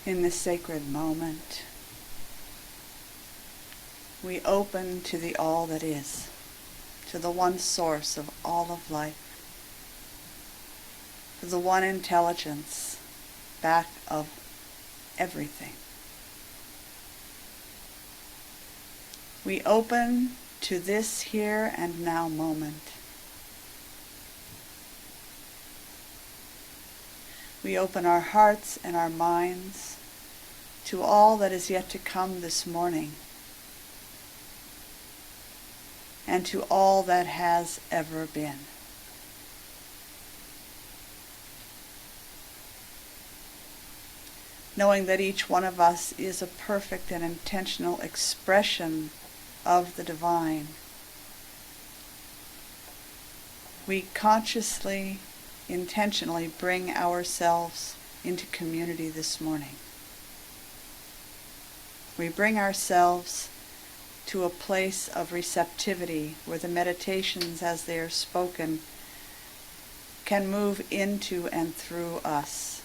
In this sacred moment, we open to the all that is, to the one source of all of life, to the one intelligence back of everything. We open to this here and now moment. We open our hearts and our minds to all that is yet to come this morning, and to all that has ever been. Knowing that each one of us is a perfect and intentional expression of the divine, we consciously, intentionally bring ourselves into community this morning. We bring ourselves to a place of receptivity where the meditations as they are spoken can move into and through us.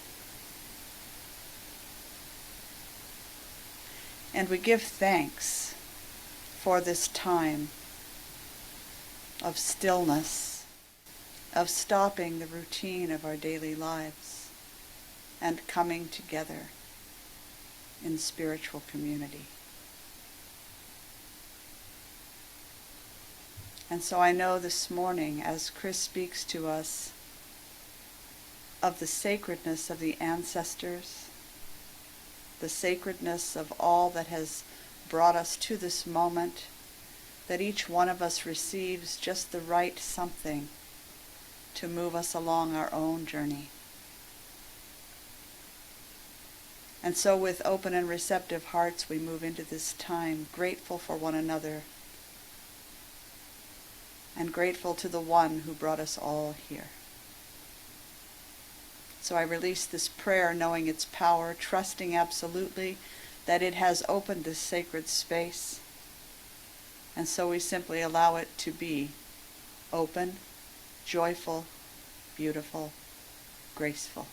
And we give thanks for this time of stillness, of stopping the routine of our daily lives and coming together in spiritual community. And so I know this morning, as Chris speaks to us of the sacredness of the ancestors, the sacredness of all that has brought us to this moment, that each one of us receives just the right something to move us along our own journey. And so with open and receptive hearts, we move into this time, grateful for one another, and grateful to the one who brought us all here. So I release this prayer knowing its power, trusting absolutely that it has opened this sacred space. And so we simply allow it to be open, joyful, beautiful, graceful.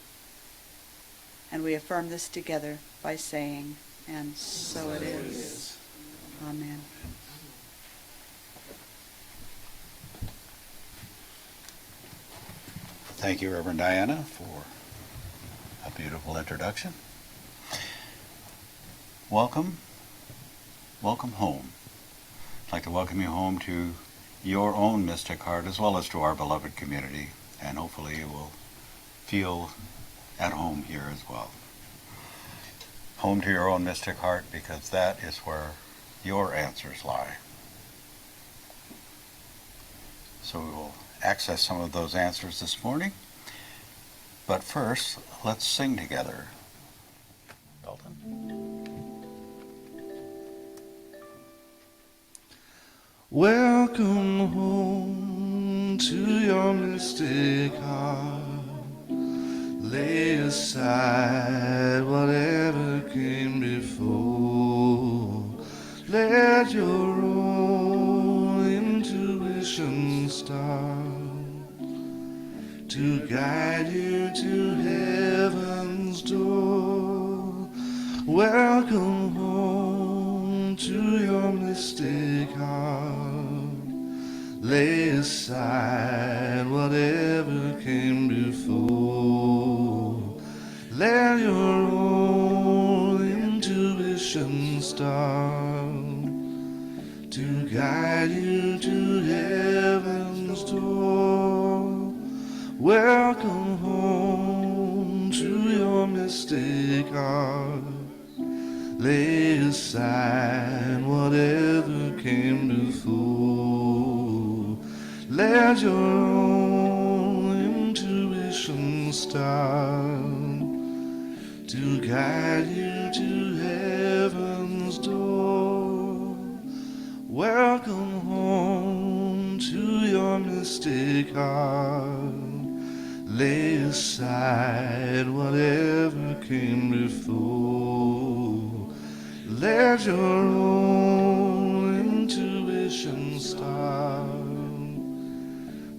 And we affirm this together by saying, and so it is. Amen. Thank you, Reverend Diana, for a beautiful introduction. Welcome. Welcome home. I'd like to welcome you home to your own mystic heart as well as to our beloved community, and hopefully you will feel at home here as well. Home to your own mystic heart, because that is where your answers lie. So we will access some of those answers this morning. But first, let's sing together. Dalton? Welcome home to your mystic heart. Lay aside whatever came before. Let your own intuition start to guide you to heaven's door. Welcome home to your mystic heart. Lay aside whatever came before. Let your own intuition start to guide you to heaven's door. Welcome home to your mystic heart. Lay aside whatever came before. Let your own intuition start to guide you to heaven's door. Welcome home to your mystic heart. Lay aside whatever came before. Let your own intuition start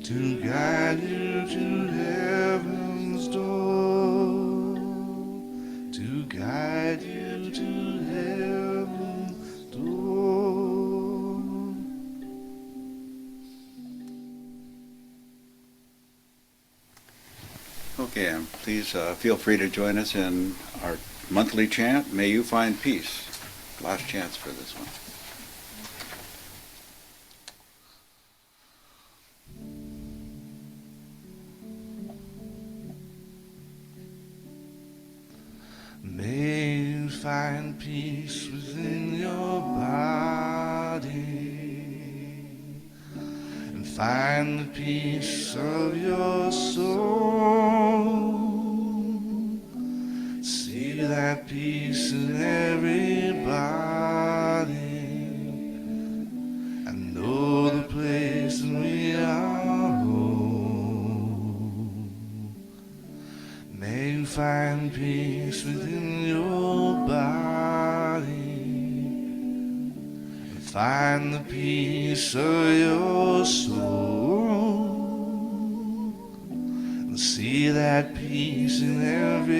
to guide you to heaven's door. To guide please feel free to join us in our monthly chant, May You Find Peace. Last chance for this one. May you find peace within your body and find the peace of your soul. See that peace in everybody and know the place that we are home. May you find peace within your body and find the peace of your soul. And see that peace in everybody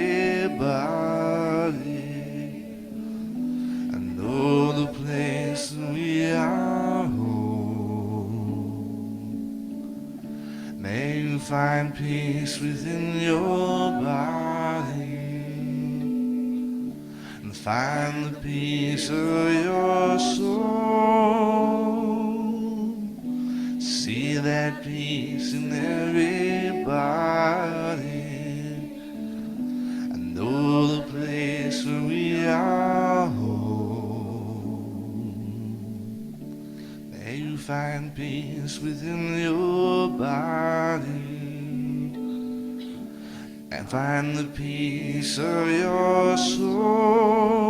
and know the place that we are home. May you find peace within your body and find the peace of your soul. See that peace in everybody and know the place where we are home. May you find peace within your body and find the peace of your soul.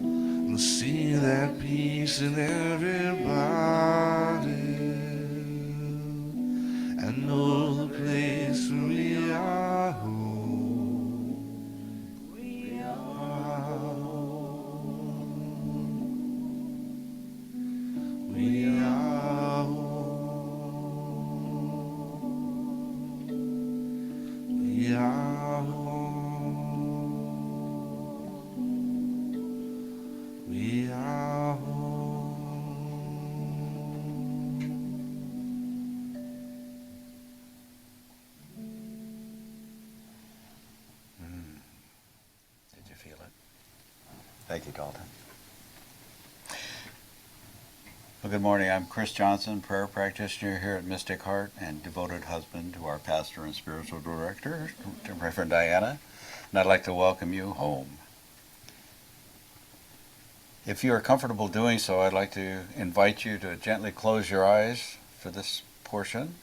And see that peace in everybody and know the place where we are home. We are home. We are home. We are home. We are home. Did you feel it? Thank you, Dalton. Well, good morning. I'm Chris Johnson, prayer practitioner here at Mystic Heart and devoted husband to our pastor and spiritual director, Reverend Diana, and I'd like to welcome you home. If you are comfortable doing so, I'd like to invite you to gently close your eyes for this portion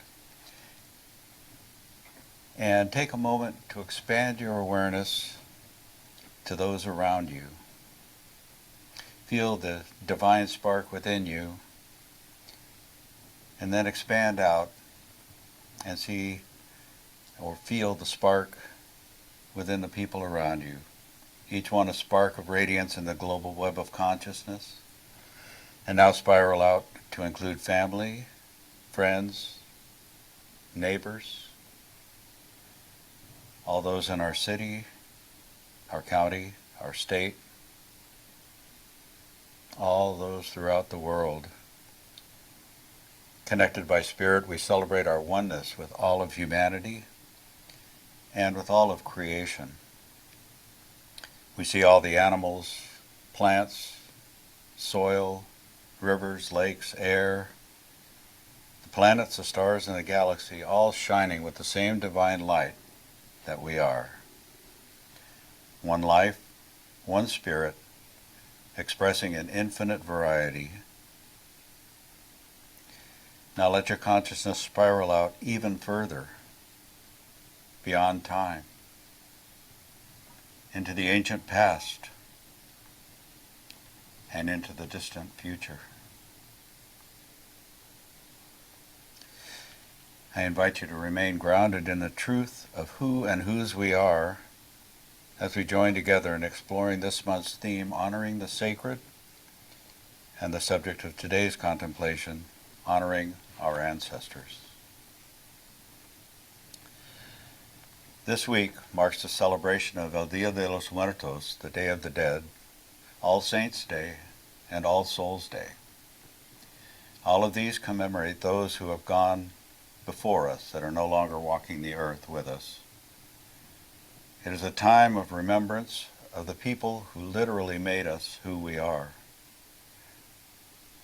and take a moment to expand your awareness to those around you. Feel the divine spark within you, and then expand out and see or feel the spark within the people around you. Each one a spark of radiance in the global web of consciousness, and now spiral out to include family, friends, neighbors, all those in our city, our county, our state, all those throughout the world. Connected by spirit, we celebrate our oneness with all of humanity and with all of creation. We see all the animals, plants, soil, rivers, lakes, air, the planets, the stars, and the galaxy, all shining with the same divine light that we are. One life, one spirit, expressing an infinite variety. Now let your consciousness spiral out even further, beyond time, into the ancient past, and into the distant future. I invite you to remain grounded in the truth of who and whose we are as we join together in exploring this month's theme, honoring the sacred, and the subject of today's contemplation, honoring our ancestors. This week marks the celebration of El Dia de los Muertos, the Day of the Dead, All Saints' Day, and All Souls' Day. All of these commemorate those who have gone before us that are no longer walking the earth with us. It is a time of remembrance of the people who literally made us who we are,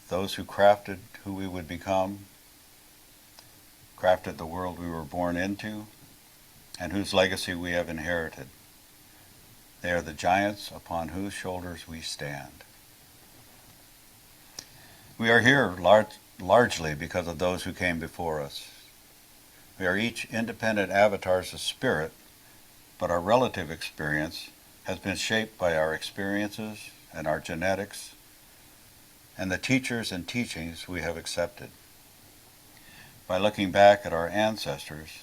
those who crafted who we would become, crafted the world we were born into, and whose legacy we have inherited. They are the giants upon whose shoulders we stand. We are here largely because of those who came before us. We are each independent avatars of spirit, but our relative experience has been shaped by our experiences and our genetics and the teachers and teachings we have accepted. By looking back at our ancestors,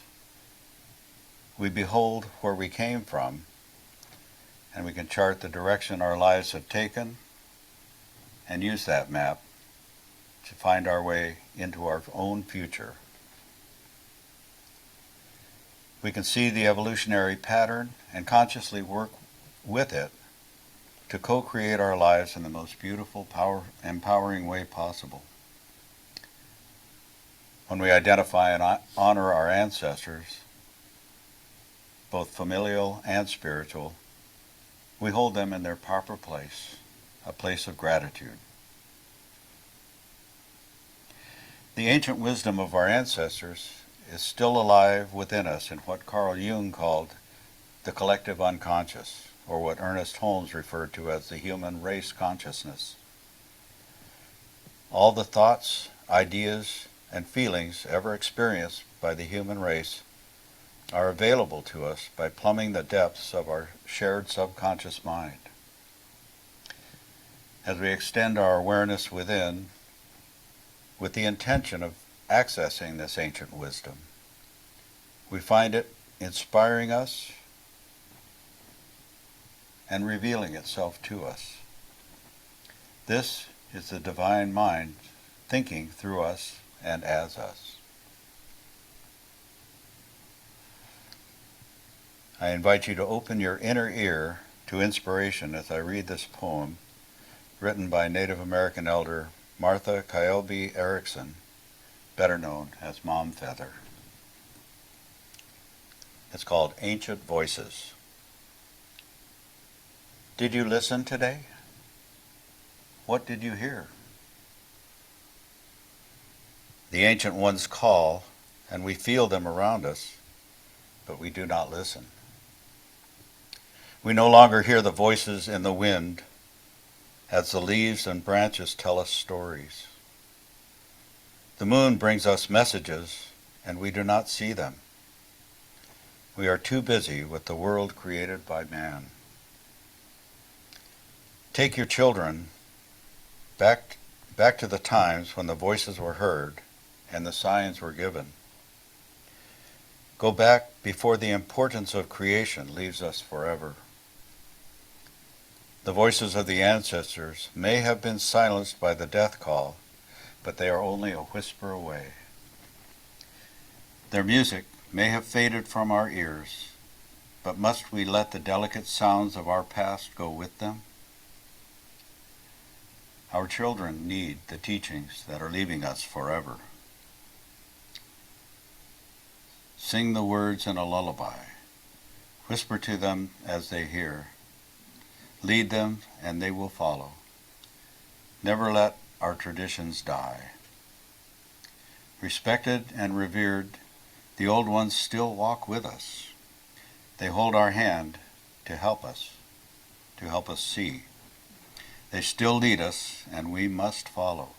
we behold where we came from, and we can chart the direction our lives have taken and use that map to find our way into our own future. We can see the evolutionary pattern and consciously work with it to co-create our lives in the most beautiful, empowering way possible. When we identify and honor our ancestors, both familial and spiritual, we hold them in their proper place, a place of gratitude. The ancient wisdom of our ancestors is still alive within us in what Carl Jung called the collective unconscious, or what Ernest Holmes referred to as the human race consciousness. All the thoughts, ideas, and feelings ever experienced by the human race are available to us by plumbing the depths of our shared subconscious mind. As we extend our awareness within, with the intention of accessing this ancient wisdom, we find it inspiring us and revealing itself to us. This is the divine mind thinking through us and as us. I invite you to open your inner ear to inspiration as I read this poem written by Native American elder Martha Kielby Erickson, better known as Mom Feather. It's called Ancient Voices. Did you listen today? What did you hear? The ancient ones call, and we feel them around us, but we do not listen. We no longer hear the voices in the wind as the leaves and branches tell us stories. The moon brings us messages, and we do not see them. We are too busy with the world created by man. Take your children back to the times when the voices were heard and the signs were given. Go back before the importance of creation leaves us forever. The voices of the ancestors may have been silenced by the death call, but they are only a whisper away. Their music may have faded from our ears, but must we let the delicate sounds of our past go with them? Our children need the teachings that are leaving us forever. Sing the words in a lullaby. Whisper to them as they hear. Lead them and they will follow. Never let our traditions die. Respected and revered, the old ones still walk with us. They hold our hand to help us see. They still lead us, and we must follow.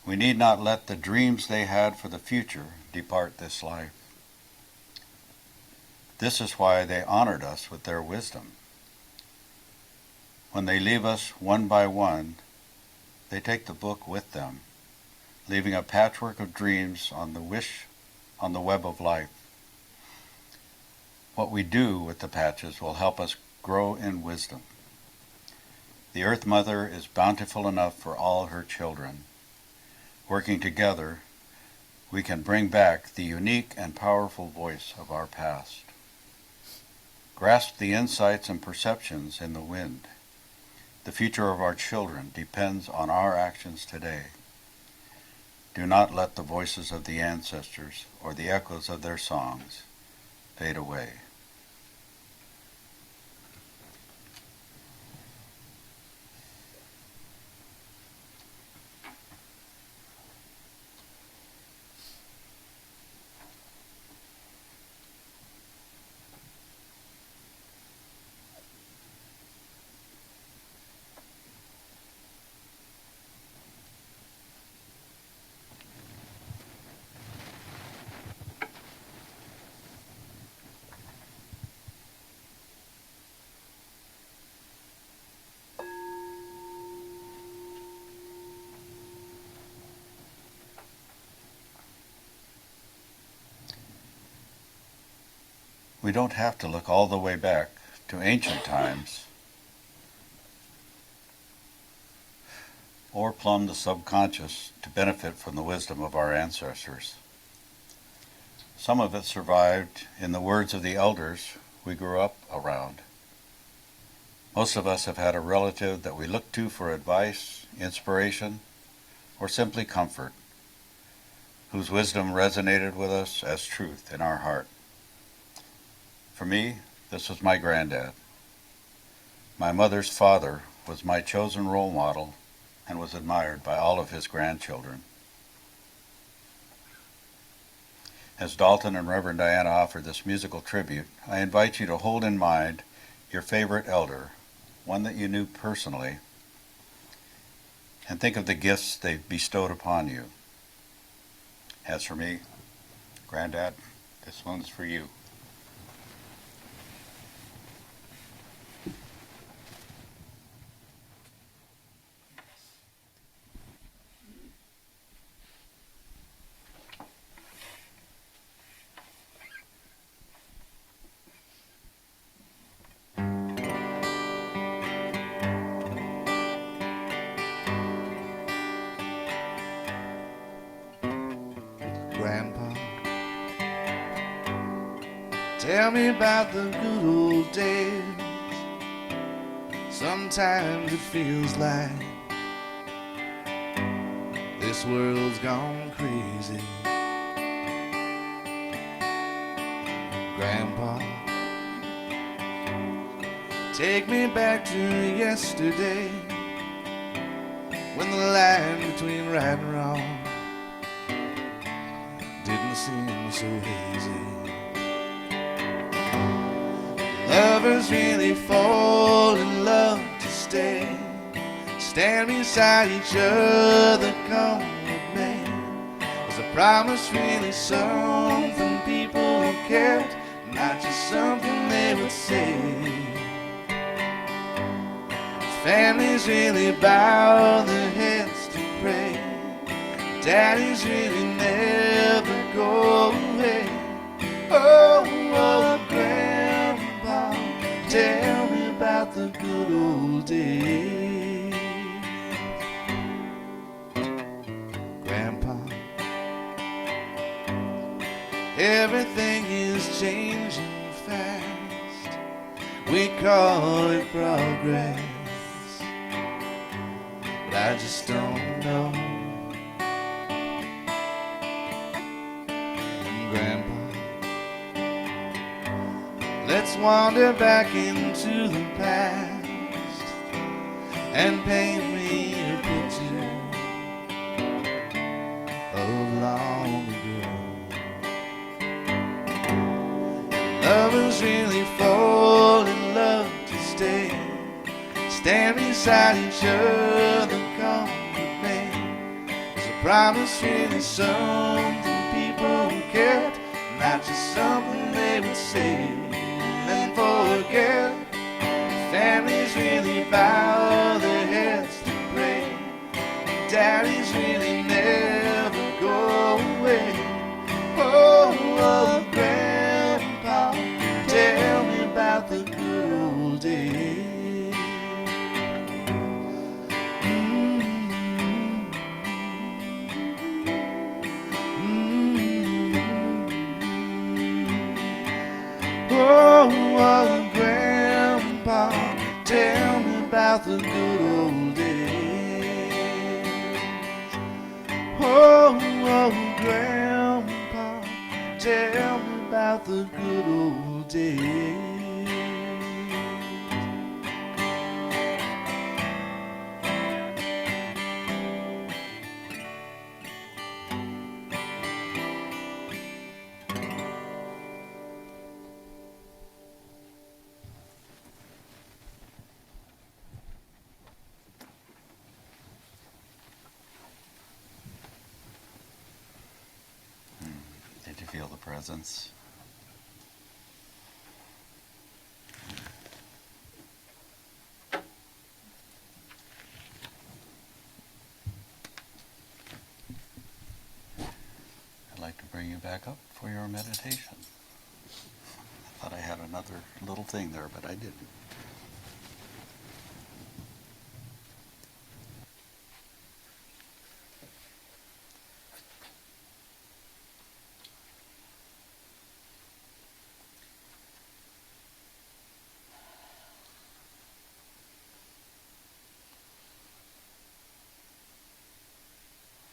We need not let the dreams they had for the future depart this life. This is why they honored us with their wisdom. When they leave us one by one, they take the book with them, leaving a patchwork of dreams on the web of life. What we do with the patches will help us grow in wisdom. The Earth Mother is bountiful enough for all her children. Working together, we can bring back the unique and powerful voice of our past. Grasp the insights and perceptions in the wind. The future of our children depends on our actions today. Do not let the voices of the ancestors or the echoes of their songs fade away. We don't have to look all the way back to ancient times or plumb the subconscious to benefit from the wisdom of our ancestors. Some of it survived in the words of the elders we grew up around. Most of us have had a relative that we look to for advice, inspiration, or simply comfort, whose wisdom resonated with us as truth in our heart. For me, this was my granddad. My mother's father was my chosen role model and was admired by all of his grandchildren. As Dalton and Reverend Diana offer this musical tribute, I invite you to hold in mind your favorite elder, one that you knew personally, and think of the gifts they've bestowed upon you. As for me, Granddad, this one's for you. Grandpa, tell me about the good old days. Sometimes it feels like this world's gone crazy. Grandpa, take me back to yesterday, when the line between right and wrong didn't seem so hazy. Lovers really fall in love to stay, stand beside each other, come with me. Was a promise really something people kept, not just something they would say? Families really bow their heads to pray, daddies really never go away. Oh, oh, Grandpa, tell me about the good old days. Grandpa, everything is changing fast, we call it progress, but I just don't know. Grandpa, let's wander back into the past and paint me a picture of long ago. Lovers really fall in love to stay, stand beside each other, come with me. Is a promise really something people kept, not just something they would say and forget? Families really bow their heads to pray, daddies really never go away. Oh, oh, Grandpa, tell me about the good old days. Oh, oh, Grandpa, tell me about the good old days. Oh, oh, Grandpa, tell me about the good old days. Did you feel the presence? I'd like to bring you back up for your meditation. Thought I had another little thing there, but I didn't.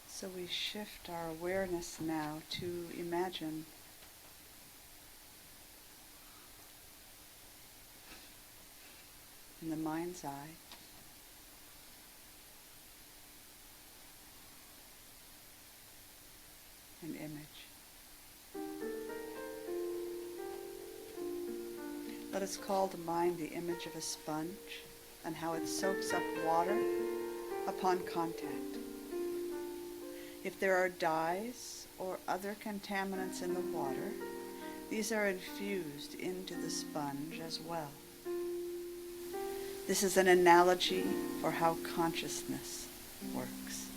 So we shift our awareness now to imagine in the mind's eye an image. Let us call to mind the image of a sponge and how it soaks up water upon contact. If there are dyes or other contaminants in the water, these are infused into the sponge as well. This is an analogy for how consciousness works.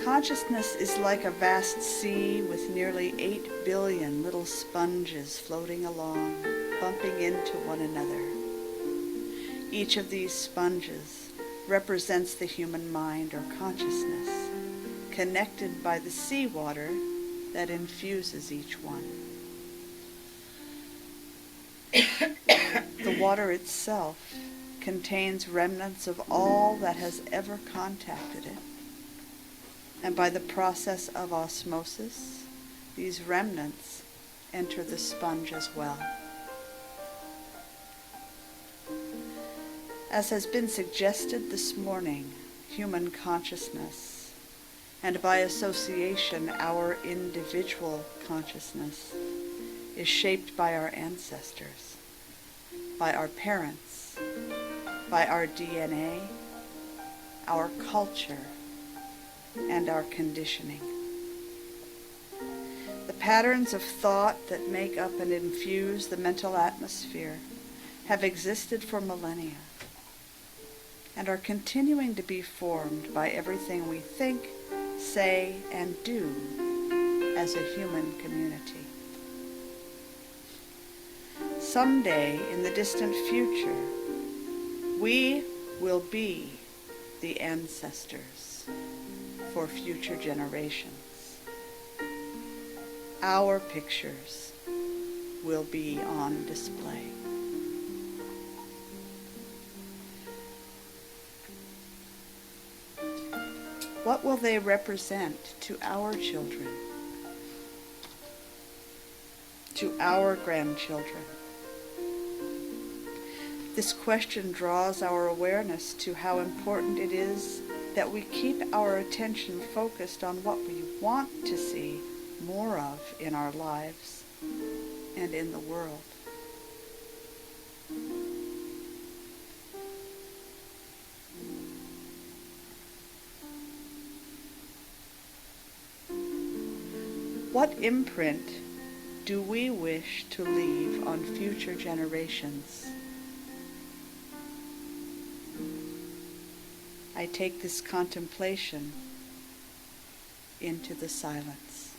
Consciousness is like a vast sea with nearly 8 billion little sponges floating along, bumping into one another. Each of these sponges represents the human mind or consciousness, connected by the seawater that infuses each one. The water itself contains remnants of all that has ever contacted it, and by the process of osmosis, these remnants enter the sponge as well. As has been suggested this morning, human consciousness, and by association our individual consciousness, is shaped by our ancestors, by our parents, by our DNA, our culture, and our conditioning. The patterns of thought that make up and infuse the mental atmosphere have existed for millennia and are continuing to be formed by everything we think, say, and do as a human community. Someday in the distant future, we will be the ancestors for future generations. Our pictures will be on display. What will they represent to our children, to our grandchildren? This question draws our awareness to how important it is that we keep our attention focused on what we want to see more of in our lives and in the world. What imprint do we wish to leave on future generations? I take this contemplation into the silence.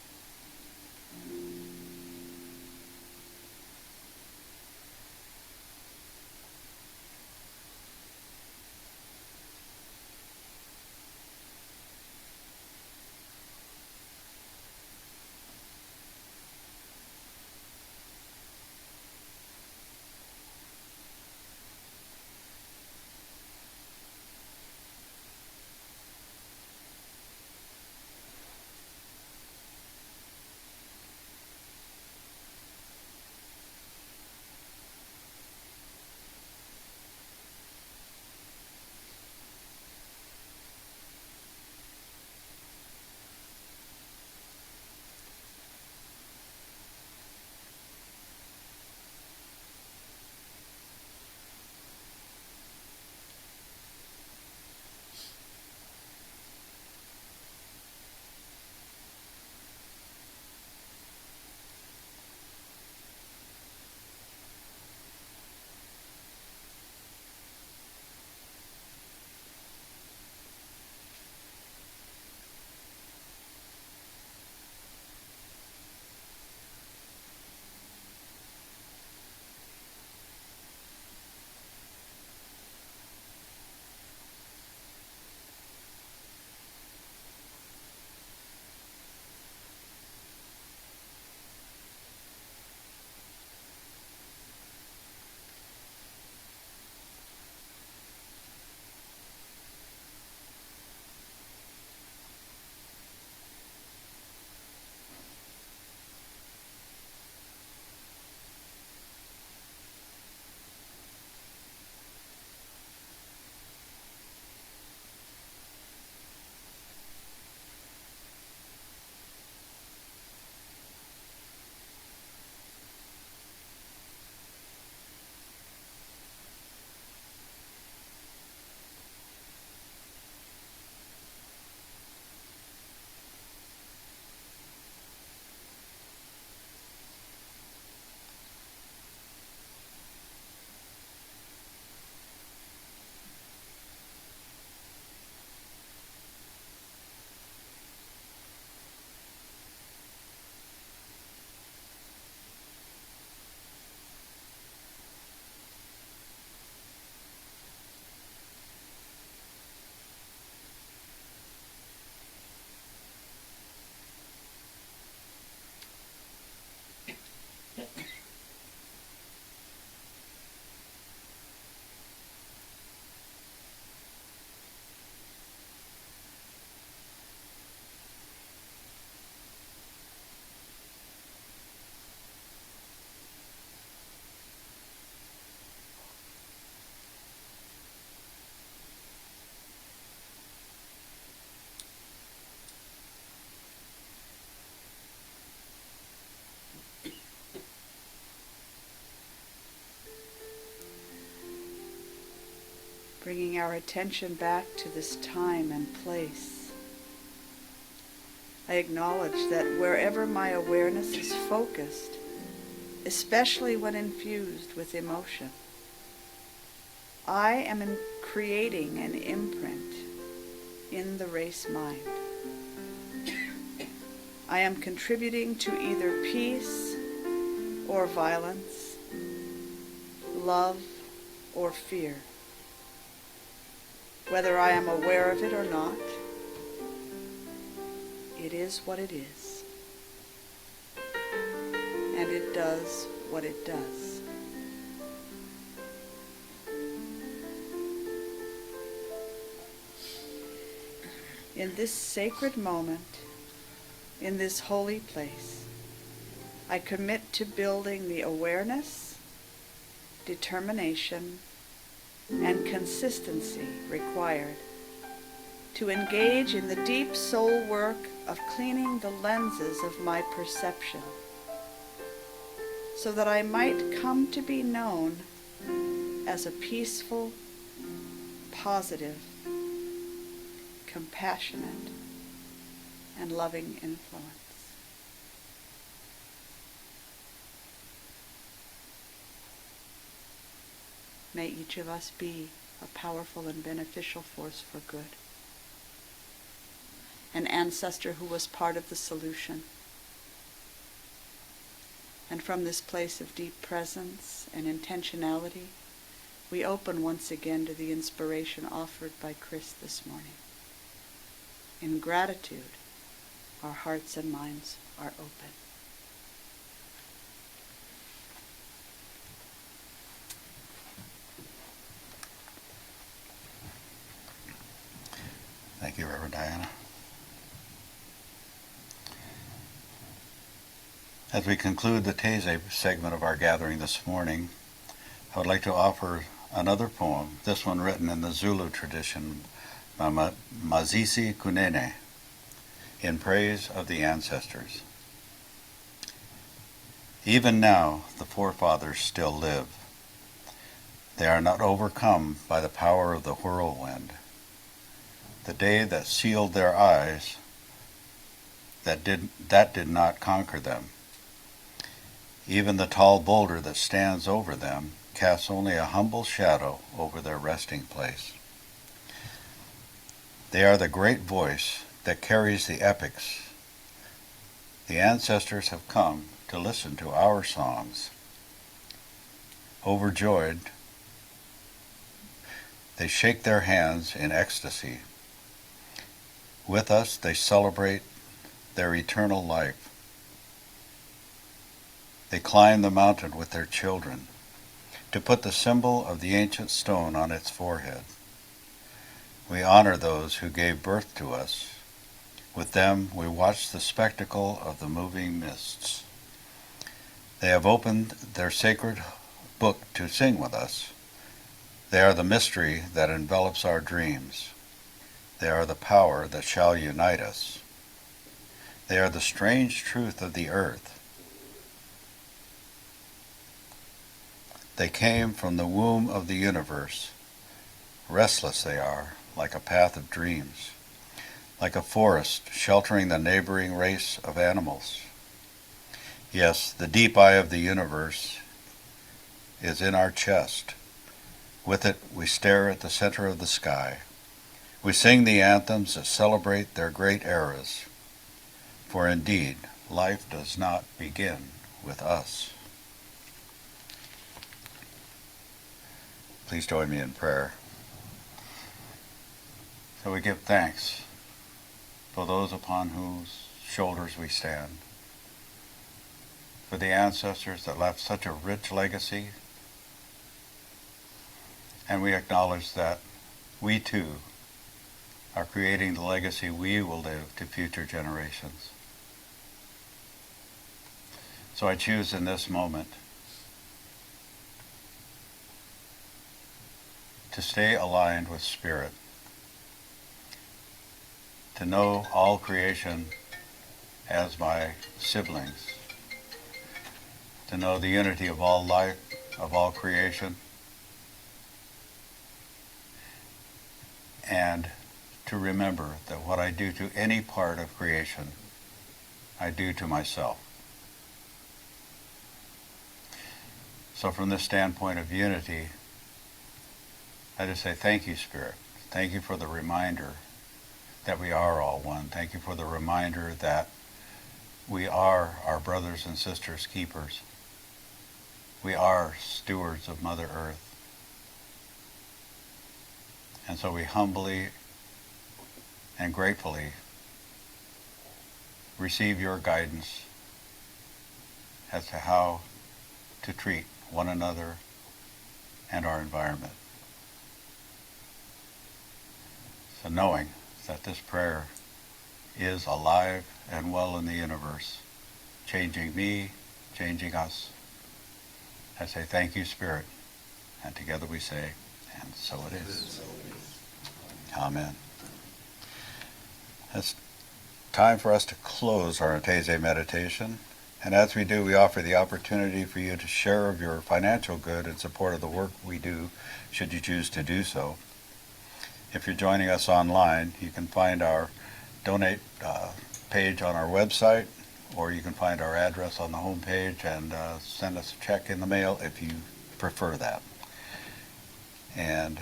bringing our attention back to this time and place. I acknowledge that wherever my awareness is focused, especially when infused with emotion, I am creating an imprint in the race mind. I am contributing to either peace or violence, love or fear. Whether I am aware of it or not, it is what it is. And it does what it does. In this sacred moment, in this holy place, I commit to building the awareness, determination, and consistency required to engage in the deep soul work of cleaning the lenses of my perception, so that I might come to be known as a peaceful, positive, compassionate, and loving influence. May each of us be a powerful and beneficial force for good. An ancestor who was part of the solution. And from this place of deep presence and intentionality, we open once again to the inspiration offered by Chris this morning. In gratitude, our hearts and minds are open. Thank you, Reverend Diana. As we conclude the Taizé segment of our gathering this morning, I would like to offer another poem, this one written in the Zulu tradition by Mazisi Kunene, in praise of the ancestors. Even now, the forefathers still live. They are not overcome by the power of the whirlwind. The day that sealed their eyes, that did not conquer them. Even the tall boulder that stands over them casts only a humble shadow over their resting place. They are the great voice that carries the epics. The ancestors have come to listen to our songs. Overjoyed, they shake their hands in ecstasy. With us, they celebrate their eternal life. They climb the mountain with their children to put the symbol of the ancient stone on its forehead. We honor those who gave birth to us. With them, we watch the spectacle of the moving mists. They have opened their sacred book to sing with us. They are the mystery that envelops our dreams. They are the power that shall unite us. They are the strange truth of the earth. They came from the womb of the universe. Restless they are, like a path of dreams, like a forest sheltering the neighboring race of animals. Yes, the deep eye of the universe is in our chest. With it, we stare at the center of the sky. We sing the anthems that celebrate their great eras. For indeed, life does not begin with us. Please join me in prayer. So we give thanks for those upon whose shoulders we stand, for the ancestors that left such a rich legacy, and we acknowledge that we too are creating the legacy we will live to future generations. So I choose in this moment to stay aligned with Spirit, to know all creation as my siblings, to know the unity of all life, of all creation, and to remember that what I do to any part of creation, I do to myself. So from this standpoint of unity, I just say thank you, Spirit. Thank you for the reminder that we are all one. Thank you for the reminder that we are our brothers and sisters' keepers. We are stewards of Mother Earth. And so we humbly and gratefully receive your guidance as to how to treat one another and our environment. So knowing that this prayer is alive and well in the universe, changing me, changing us, I say thank you, Spirit, and together we say, and so it is. Amen. It's time for us to close our Anteze meditation. And as we do, we offer the opportunity for you to share of your financial good in support of the work we do, should you choose to do so. If you're joining us online, you can find our donate page on our website, or you can find our address on the home page and send us a check in the mail if you prefer that. And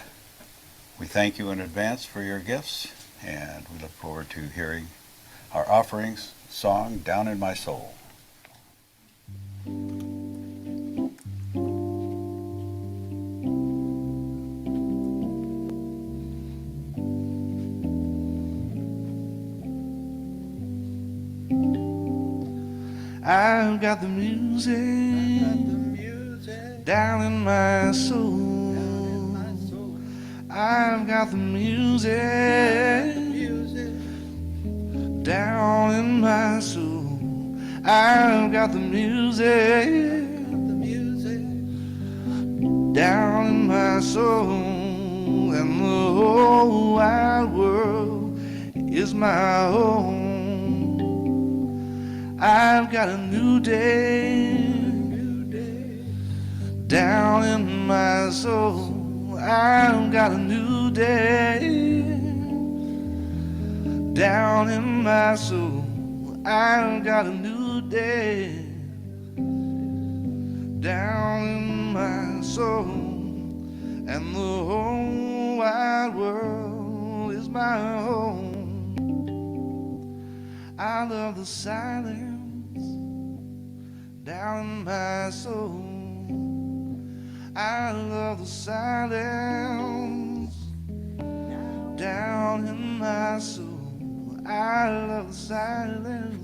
we thank you in advance for your gifts, and we look forward to hearing our offerings song, Down in My Soul. I've got the music down in my soul. I've got the music down in my soul. I've got the music down in my soul, and the whole wide world is my home. I've got a new day down in my soul. I've got a new day down in my soul. I've got a new day down in my soul, and the whole wide world is my home. I love the silence down in my soul. I love the silence down in my soul. I love the silence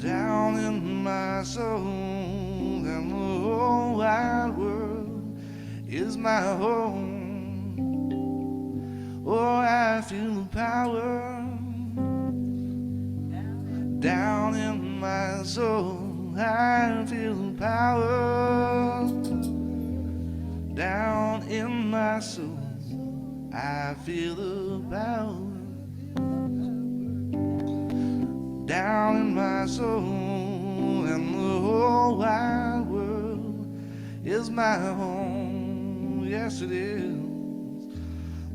down in my soul, and the whole wide world is my home. Oh, I feel the power down in my soul. I feel the power down in my soul. I feel the power down in my soul, and the whole wide world is my home. Yes, it is.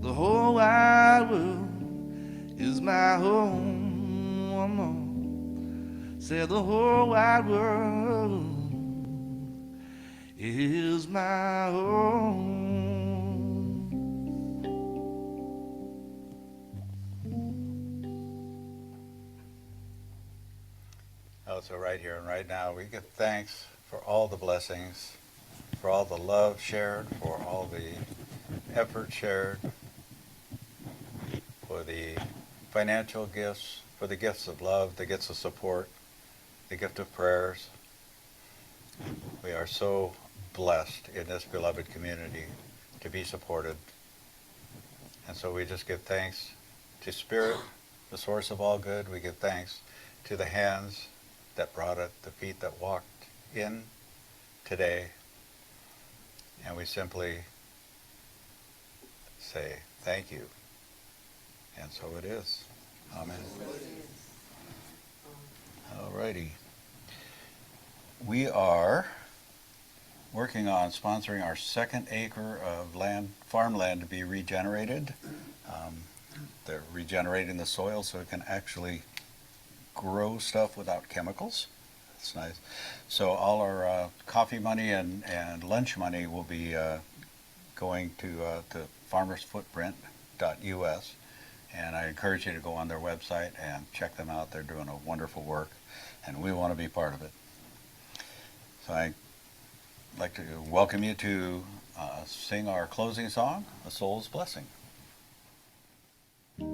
The whole wide world is my home. One more. Say the whole wide world is my home. Oh, so right here and right now, we give thanks for all the blessings, for all the love shared, for all the effort shared, for the financial gifts, for the gifts of love, the gifts of support, the gift of prayers. We are so blessed in this beloved community to be supported. And so we just give thanks to Spirit, the source of all good. We give thanks to the hands that brought it, the feet that walked in today. And we simply say thank you. And so it is. Amen. All righty. We are working on sponsoring our second acre of farmland to be regenerated. They're regenerating the soil so it can actually grow stuff without chemicals. It's nice. So all our coffee money and lunch money will be going to farmersfootprint.us, and I encourage you to go on their website and check them out. They're doing a wonderful work, and we want to be part of it. So I'd like to welcome you to sing our closing song, A Soul's Blessing. Feel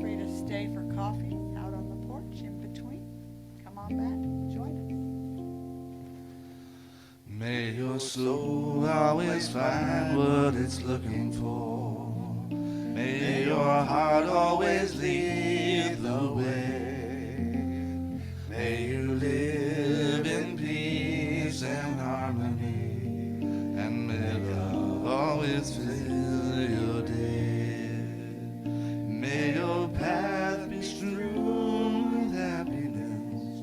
free to stay for coffee out on the porch in between. Come on back, join us. May your soul always find what it's looking for. May your heart always lead the way. May you live in peace and harmony, and may love always fill your day. May your path be strewn with happiness.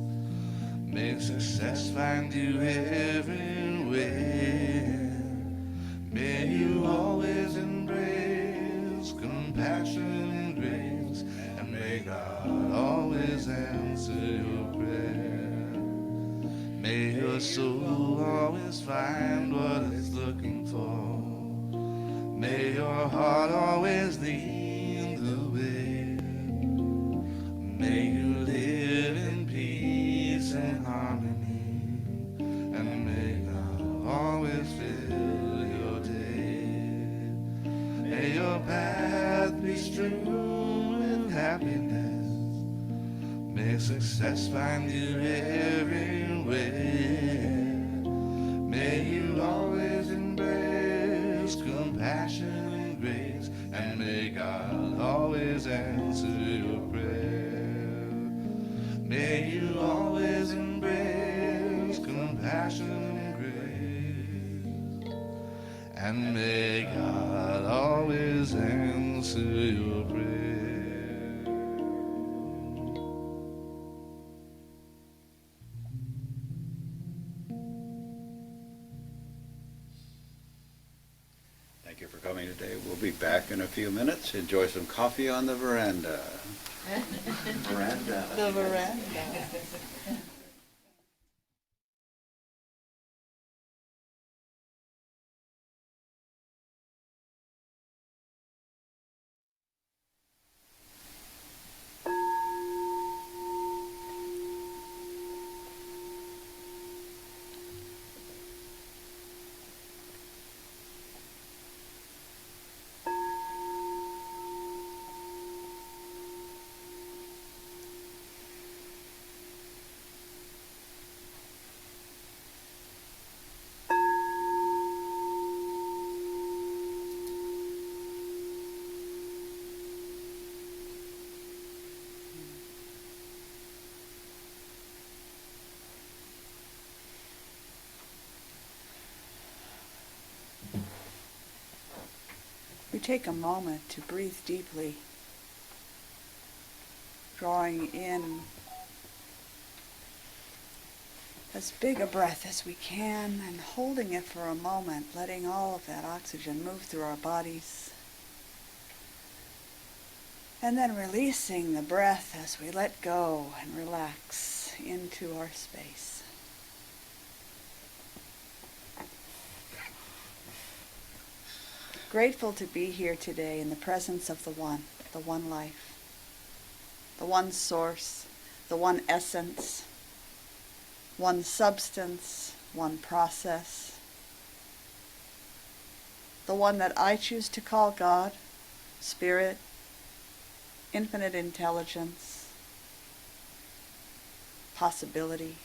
May success find you everywhere. May you always embrace compassion and grace, and may God always answer your prayer. May your soul always find what it's looking for. May your heart always lead the way. May you live in peace and harmony, and may God always fill your day. May your path be strewn with happiness. May success find you everywhere. May you always embrace compassion and grace, and may God always answer your prayer. May you always embrace compassion and grace, and may God always answer your prayer. Thank you for coming today. We'll be back in a few minutes. Enjoy some coffee on the veranda. Veranda. The veranda. We take a moment to breathe deeply, drawing in as big a breath as we can and holding it for a moment, letting all of that oxygen move through our bodies. And then releasing the breath as we let go and relax into our space. Grateful to be here today in the presence of the one life, the one source, the one essence, one substance, one process, the one that I choose to call God, Spirit, infinite intelligence, possibility,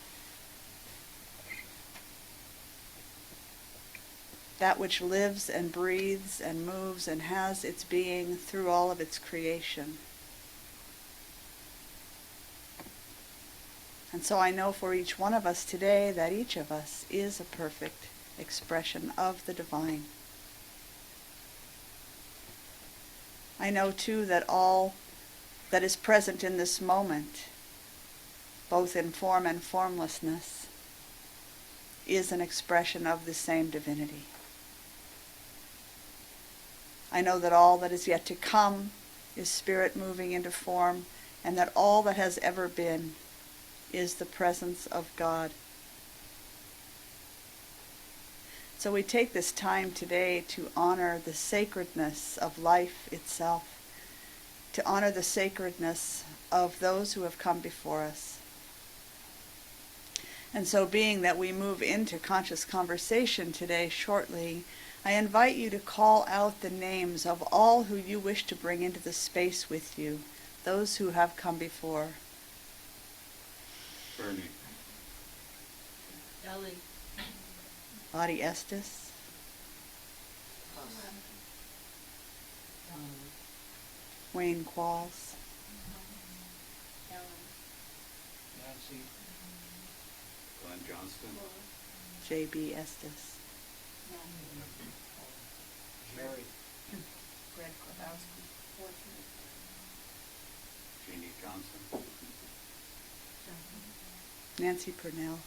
that which lives and breathes and moves and has its being through all of its creation. And so I know for each one of us today that each of us is a perfect expression of the divine. I know too that all that is present in this moment, both in form and formlessness, is an expression of the same divinity. I know that all that is yet to come is spirit moving into form, and that all that has ever been is the presence of God. So we take this time today to honor the sacredness of life itself, to honor the sacredness of those who have come before us. And so being that we move into conscious conversation today shortly, I invite you to call out the names of all who you wish to bring into the space with you, those who have come before. Bernie. Ellie. Lottie Estes, Wayne Qualls, Nancy, Glenn Johnston. J.B. Estes, Mary, Greg Grabowski. Jeannie Johnson. Nancy Purnell,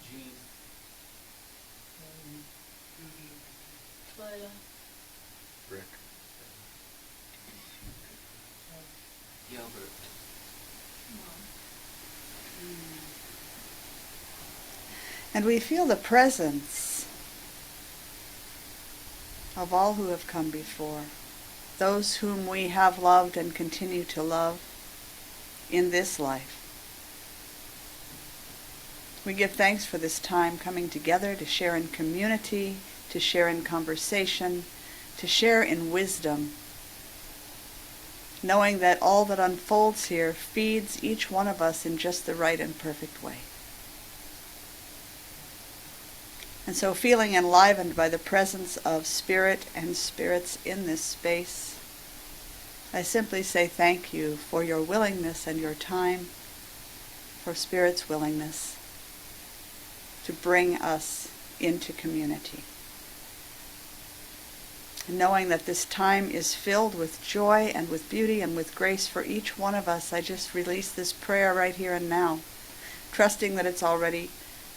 Jean, Lila. Rick. Gilbert, and we feel the presence of all who have come before, those whom we have loved and continue to love in this life. We give thanks for this time coming together to share in community, to share in conversation, to share in wisdom, knowing that all that unfolds here feeds each one of us in just the right and perfect way. And so feeling enlivened by the presence of spirit and spirits in this space, I simply say thank you for your willingness and your time, for spirit's willingness to bring us into community. And knowing that this time is filled with joy and with beauty and with grace for each one of us, I just release this prayer right here and now, trusting that it's already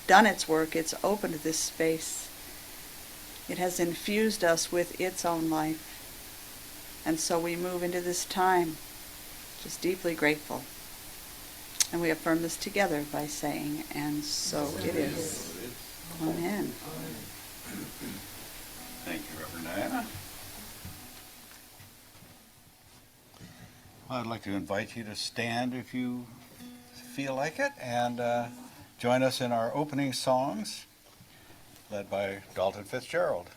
done its work. It's opened this space. It has infused us with its own life. And so we move into this time just deeply grateful. And we affirm this together by saying, and so it is. Amen. Thank you, Reverend Diana. Well, I'd like to invite you to stand if you feel like it, and join us in our opening songs, led by Dalton Fitzgerald.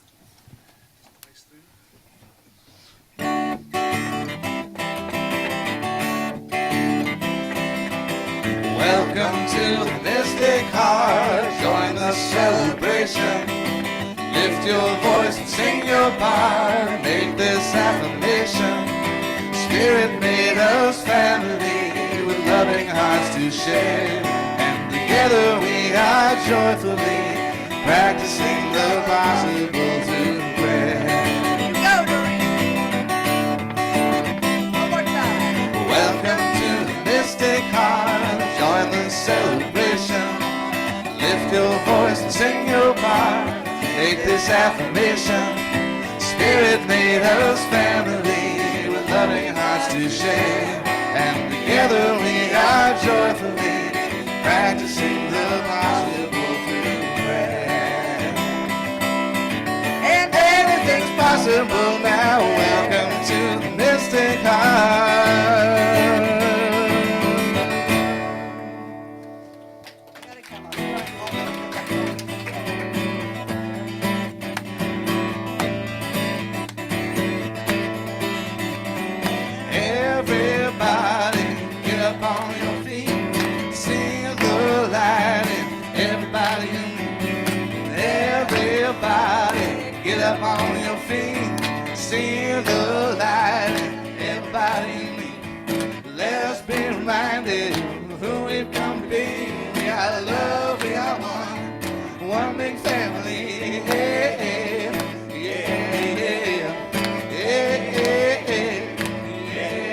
Welcome to the Mystic Heart. Join the celebration. Lift your voice and sing your part. Make this affirmation. Spirit made us family with loving hearts to share. And together we are joyfully practicing the possible to prayer. Go, Doreen. One more time. Welcome to the Mystic Heart. Join the celebration. Lift your voice and sing your part. Make this affirmation. Spirit made us family with loving hearts to share. And together we are joyfully practicing the possible through prayer. And anything's possible now. Welcome to the Mystic Heart. Gotta come on. Everybody get up on your feet. See the light in everybody you meet. Everybody get up on your feet. See the light in everybody you meet. Let's be reminded of who we've come to be. We are love, we are one big family. Yeah, yeah, yeah, yeah, yeah, yeah.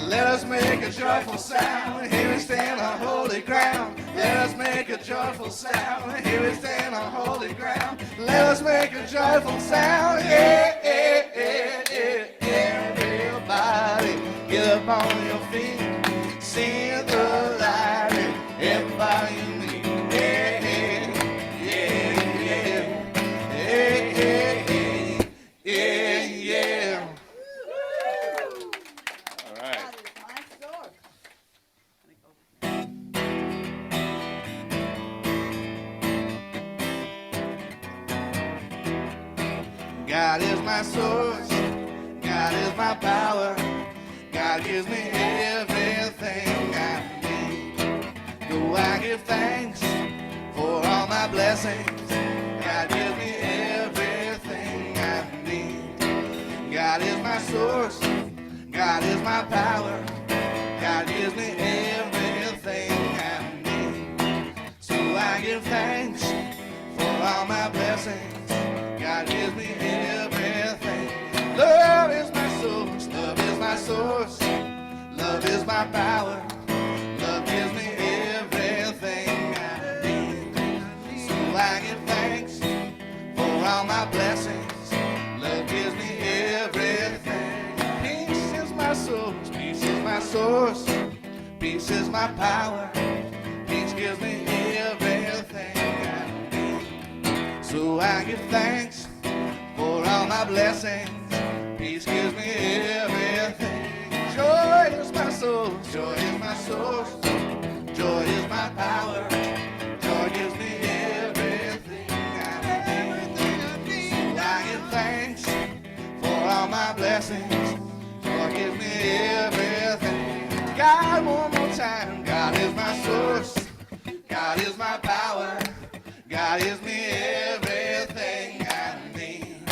Let us make a joyful sound. Here we stand on holy ground. Let us make a joyful sound. Here we stand on holy ground. Let us make a joyful sound. Yeah, yeah, yeah, yeah, yeah. Everybody, get up on your feet. Sing the light. Everybody you need. Yeah, yeah, yeah, yeah, yeah, yeah, yeah, yeah. All right. That is my sword. God is my source. God is my power. God gives me everything I need. Do I give thanks for all my blessings? God gives me everything I need. God is my source. God is my power. God gives me everything I need. So I give thanks for all my blessings. God gives me everything. Love is my source. Love is my source. Love is my power. Love gives me everything I need. So I give thanks for all my blessings. Love gives me everything. Peace is my source. Peace is my source. Peace is my power. Peace gives me everything I need. So I give thanks for all my blessings. Peace gives me everything. Joy is my source. Joy is my source. Joy is my power. Joy gives me everything I need. So I give thanks for all my blessings. Joy gives me everything. God, one more time. God is my source. God is my power. God gives me everything I need.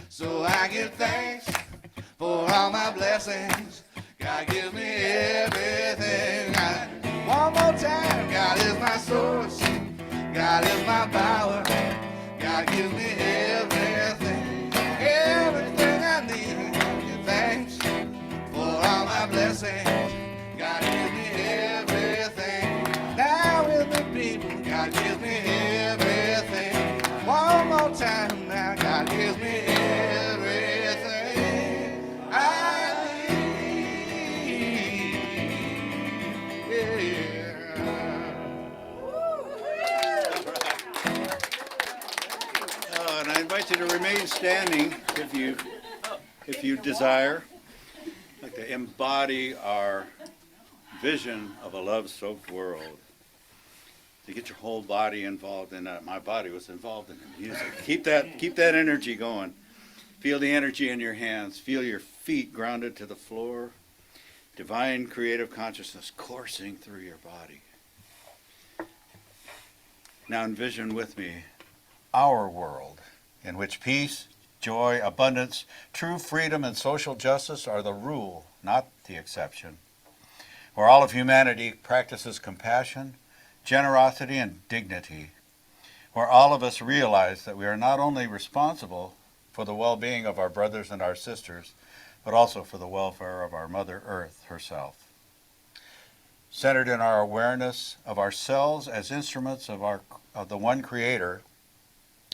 So I give thanks for all my blessings. God gives me everything I need. One more time. God is my source. God is my power. God gives me everything. Everything I need. Give thanks for all my blessings. God gives me everything. Now with the people, God gives me everything. One more time now, God gives me everything I need. Yeah. And I invite you to remain standing if you desire. I'd like to embody our vision of a love-soaked world. To get your whole body involved in that. My body was involved in the music. Keep that energy going. Feel the energy in your hands. Feel your feet grounded to the floor. Divine creative consciousness coursing through your body. Now envision with me our world in which peace, joy, abundance, true freedom, and social justice are the rule, not the exception. Where all of humanity practices compassion, generosity, and dignity. Where all of us realize that we are not only responsible for the well-being of our brothers and our sisters, but also for the welfare of our Mother Earth herself. Centered in our awareness of ourselves as instruments of the one Creator,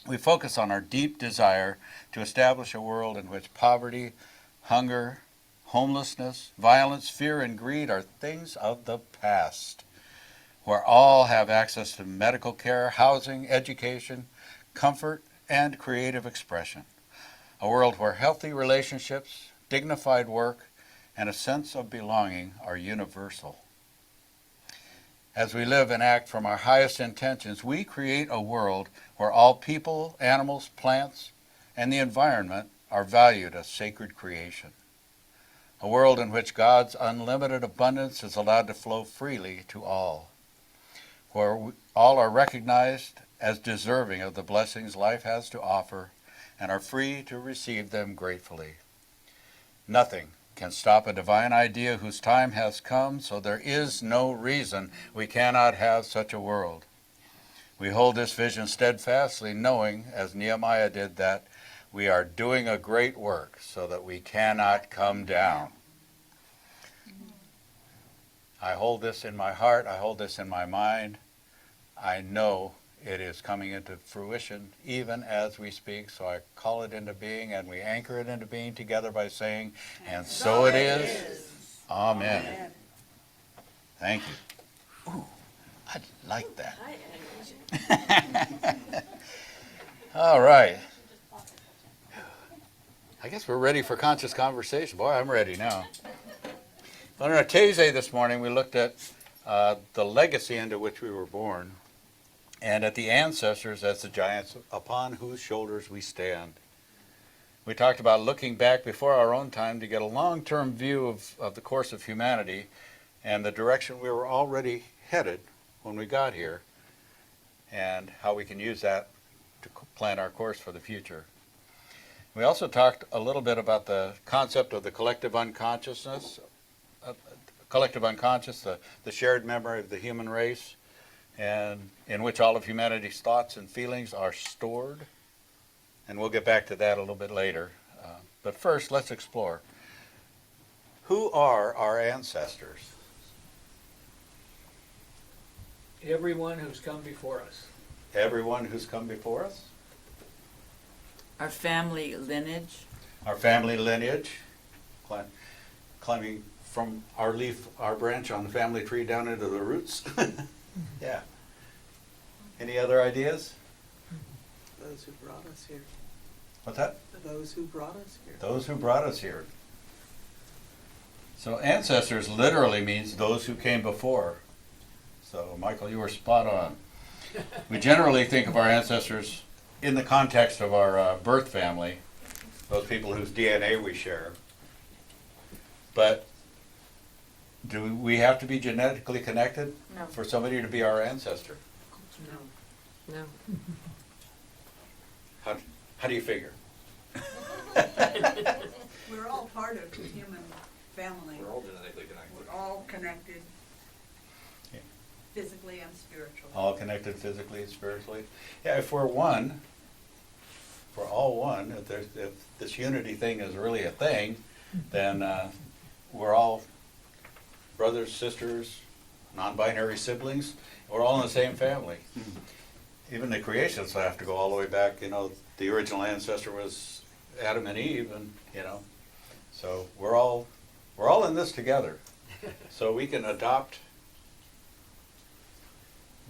we focus on our deep desire to establish a world in which poverty, hunger, homelessness, violence, fear, and greed are things of the past, where all have access to medical care, housing, education, comfort, and creative expression. A world where healthy relationships, dignified work, and a sense of belonging are universal. As we live and act from our highest intentions, we create a world where all people, animals, plants, and the environment are valued as sacred creation. A world in which God's unlimited abundance is allowed to flow freely to all, where all are recognized as deserving of the blessings life has to offer and are free to receive them gratefully. Nothing can stop a divine idea whose time has come, so there is no reason we cannot have such a world. We hold this vision steadfastly, knowing, as Nehemiah did, that we are doing a great work so that we cannot come down. I hold this in my heart. I hold this in my mind. I know it is coming into fruition even as we speak. So I call it into being, and we anchor it into being together by saying, and so it is. Amen. Amen. Thank you. Ooh, I like that. All right. I guess we're ready for conscious conversation. Boy, I'm ready now. On our Tese this morning, we looked at the legacy into which we were born, and at the ancestors as the giants upon whose shoulders we stand. We talked about looking back before our own time to get a long-term view of the course of humanity and the direction we were already headed when we got here, and how we can use that to plan our course for the future. We also talked a little bit about the concept of the collective unconsciousness, the shared memory of the human race, and in which all of humanity's thoughts and feelings are stored. And we'll get back to that a little bit later. But first, let's explore. Who are our ancestors? Everyone who's come before us. Everyone who's come before us? Our family lineage. Our family lineage, climbing from our branch on the family tree down into the roots. Yeah. Any other ideas? Those who brought us here. What's that? Those who brought us here. Those who brought us here. So ancestors literally means those who came before. So Michael, you were spot on. We generally think of our ancestors in the context of our birth family, those people whose DNA we share. But do we have to be genetically connected No. for somebody to be our ancestor? No. How do you figure? We're all part of the human family. We're all genetically connected. We're all connected Yeah. physically and spiritually. All connected physically and spiritually. Yeah, if we're one, if we're all one, if this unity thing is really a thing, then we're all brothers, sisters, non-binary siblings. We're all in the same family. Even the creationists have to go all the way back. You know, the original ancestor was Adam and Eve, and so we're all in this together. So we can adopt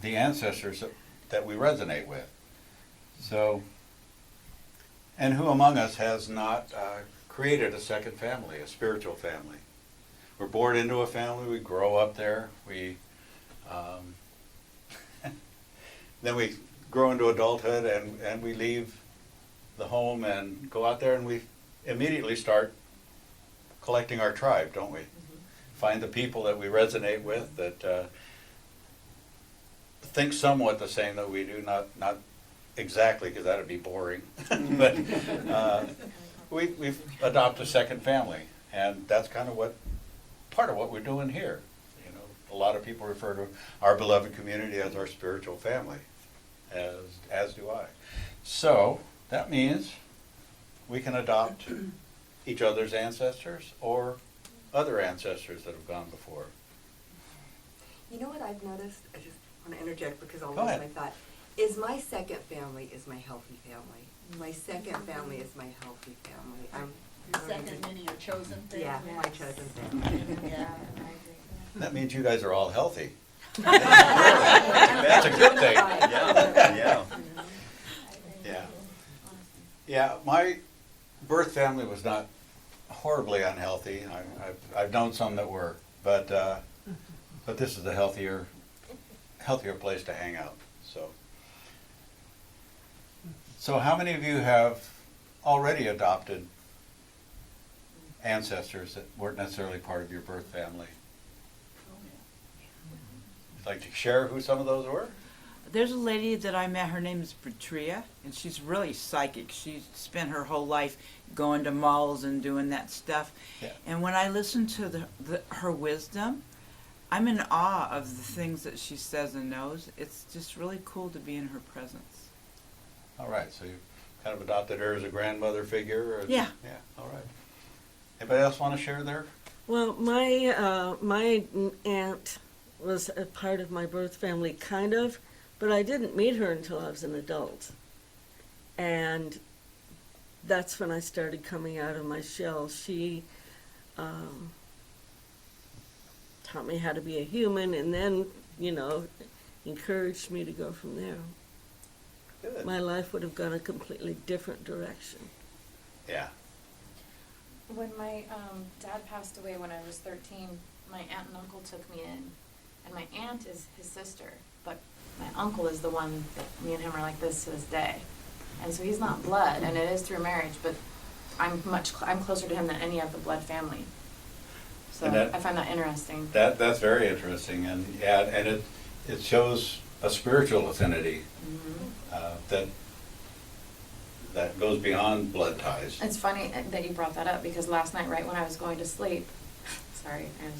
the ancestors that we resonate with. So, and who among us has not created a second family, a spiritual family? We're born into a family, we grow up there, then we grow into adulthood and we leave the home and go out there and we immediately start collecting our tribe, don't we? Find the people that we resonate with, that think somewhat the same that we do, not exactly, because that'd be boring. But we've adopted a second family, and that's kind of part of what we're doing here. You know, a lot of people refer to our beloved community as our spiritual family, as do I. So that means we can adopt each other's ancestors or other ancestors that have gone before. You know what I've noticed? I just want to interject because I'll Go lose ahead. my thought. Is my second family is my healthy family. My second family is my healthy family. Your second many your chosen thing. Yeah, my chosen family. Yeah. That means you guys are all healthy. That's a good thing. Yeah. Yeah. Yeah, my birth family was not horribly unhealthy. I've known some that were, but this is a healthier place to hang out. So how many of you have already adopted ancestors that weren't necessarily part of your birth family? You'd like to share who some of those were? There's a lady that I met, her name is Petria, and she's really psychic. She's spent her whole life going to malls and doing that stuff. Yeah. And when I listen to her wisdom, I'm in awe of the things that she says and knows. It's just really cool to be in her presence. All right, so you kind of adopted her as a grandmother figure? Yeah. Yeah, all right. Anybody else want to share their Well, my aunt was a part of my birth family, kind of, but I didn't meet her until I was an adult. And that's when I started coming out of my shell. She taught me how to be a human, and then, encouraged me to go from there. Good. My life would have gone a completely different direction. Yeah. When my dad passed away when I was 13, my aunt and uncle took me in. And my aunt is his sister, but my uncle is the one that me and him are like this to this day. And so he's not blood, and it is through marriage, but I'm closer to him than any of the blood family. So And that- I find that interesting. That's very interesting, and it shows a spiritual affinity that goes beyond blood ties. It's funny that you brought that up because last night, right when I was going to sleep, sorry, I'm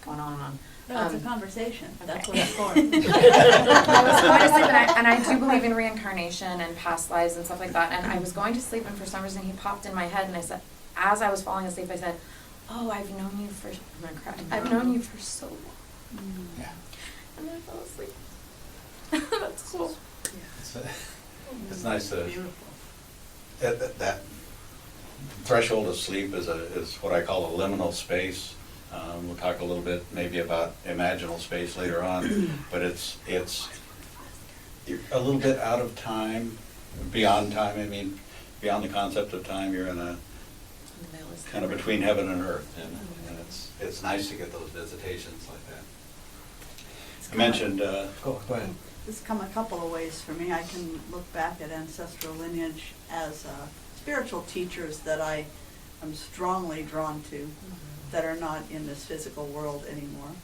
going on and on. No, it's a conversation. That's what Okay. it's for. I was going to sleep, and I do believe in reincarnation and past lives and stuff like that. And I was going to sleep, and for some reason, he popped in my head, and I said, as I was falling asleep, I said, "Oh, I've known you for," I'm gonna cry. "I've known you for so long." Yeah. And then I fell asleep. That's cool. It's nice to, Beautiful. that threshold of sleep is what I call a liminal space. We'll talk a little bit maybe about imaginal space later on, but it's you're a little bit out of time, beyond time. I mean, beyond the concept of time. You're in a kind of between heaven and earth, and it's nice to get those visitations like that. I mentioned. Go ahead. It's come a couple of ways for me. I can look back at ancestral lineage as spiritual teachers that I am strongly drawn to, that are not in this physical world anymore.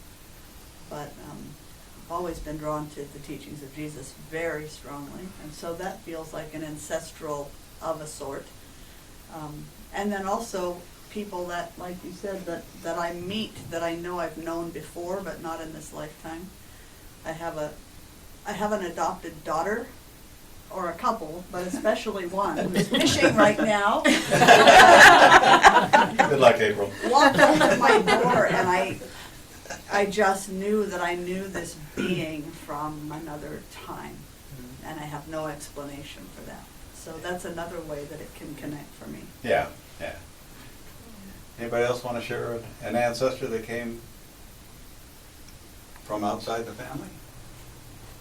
But I've always been drawn to the teachings of Jesus very strongly, and so that feels like an ancestral of a sort. And then also people that, like you said, that I meet, that I know I've known before, but not in this lifetime. I have an adopted daughter, or a couple, but especially one who's fishing right now. Good luck, April. Walked up to my door, and I just knew that I knew this being from another time, and I have no explanation for that. So that's another way that it can connect for me. Yeah, yeah. Anybody else want to share an ancestor that came from outside the family?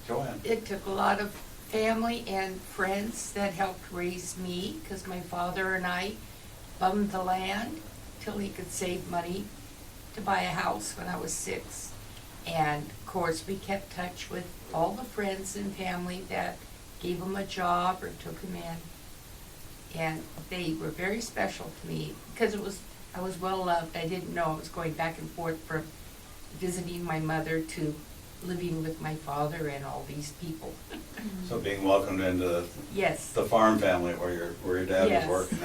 Joanne. It took a lot of family and friends that helped raise me, because my father and I bummed the land till he could save money to buy a house when I was 6. And of course, we kept touch with all the friends and family that gave him a job or took him in. And they were very special to me because I was well loved. I didn't know I was going back and forth from visiting my mother to living with my father and all these people. So being welcomed into Yes. the farm family where your dad Yes. was working,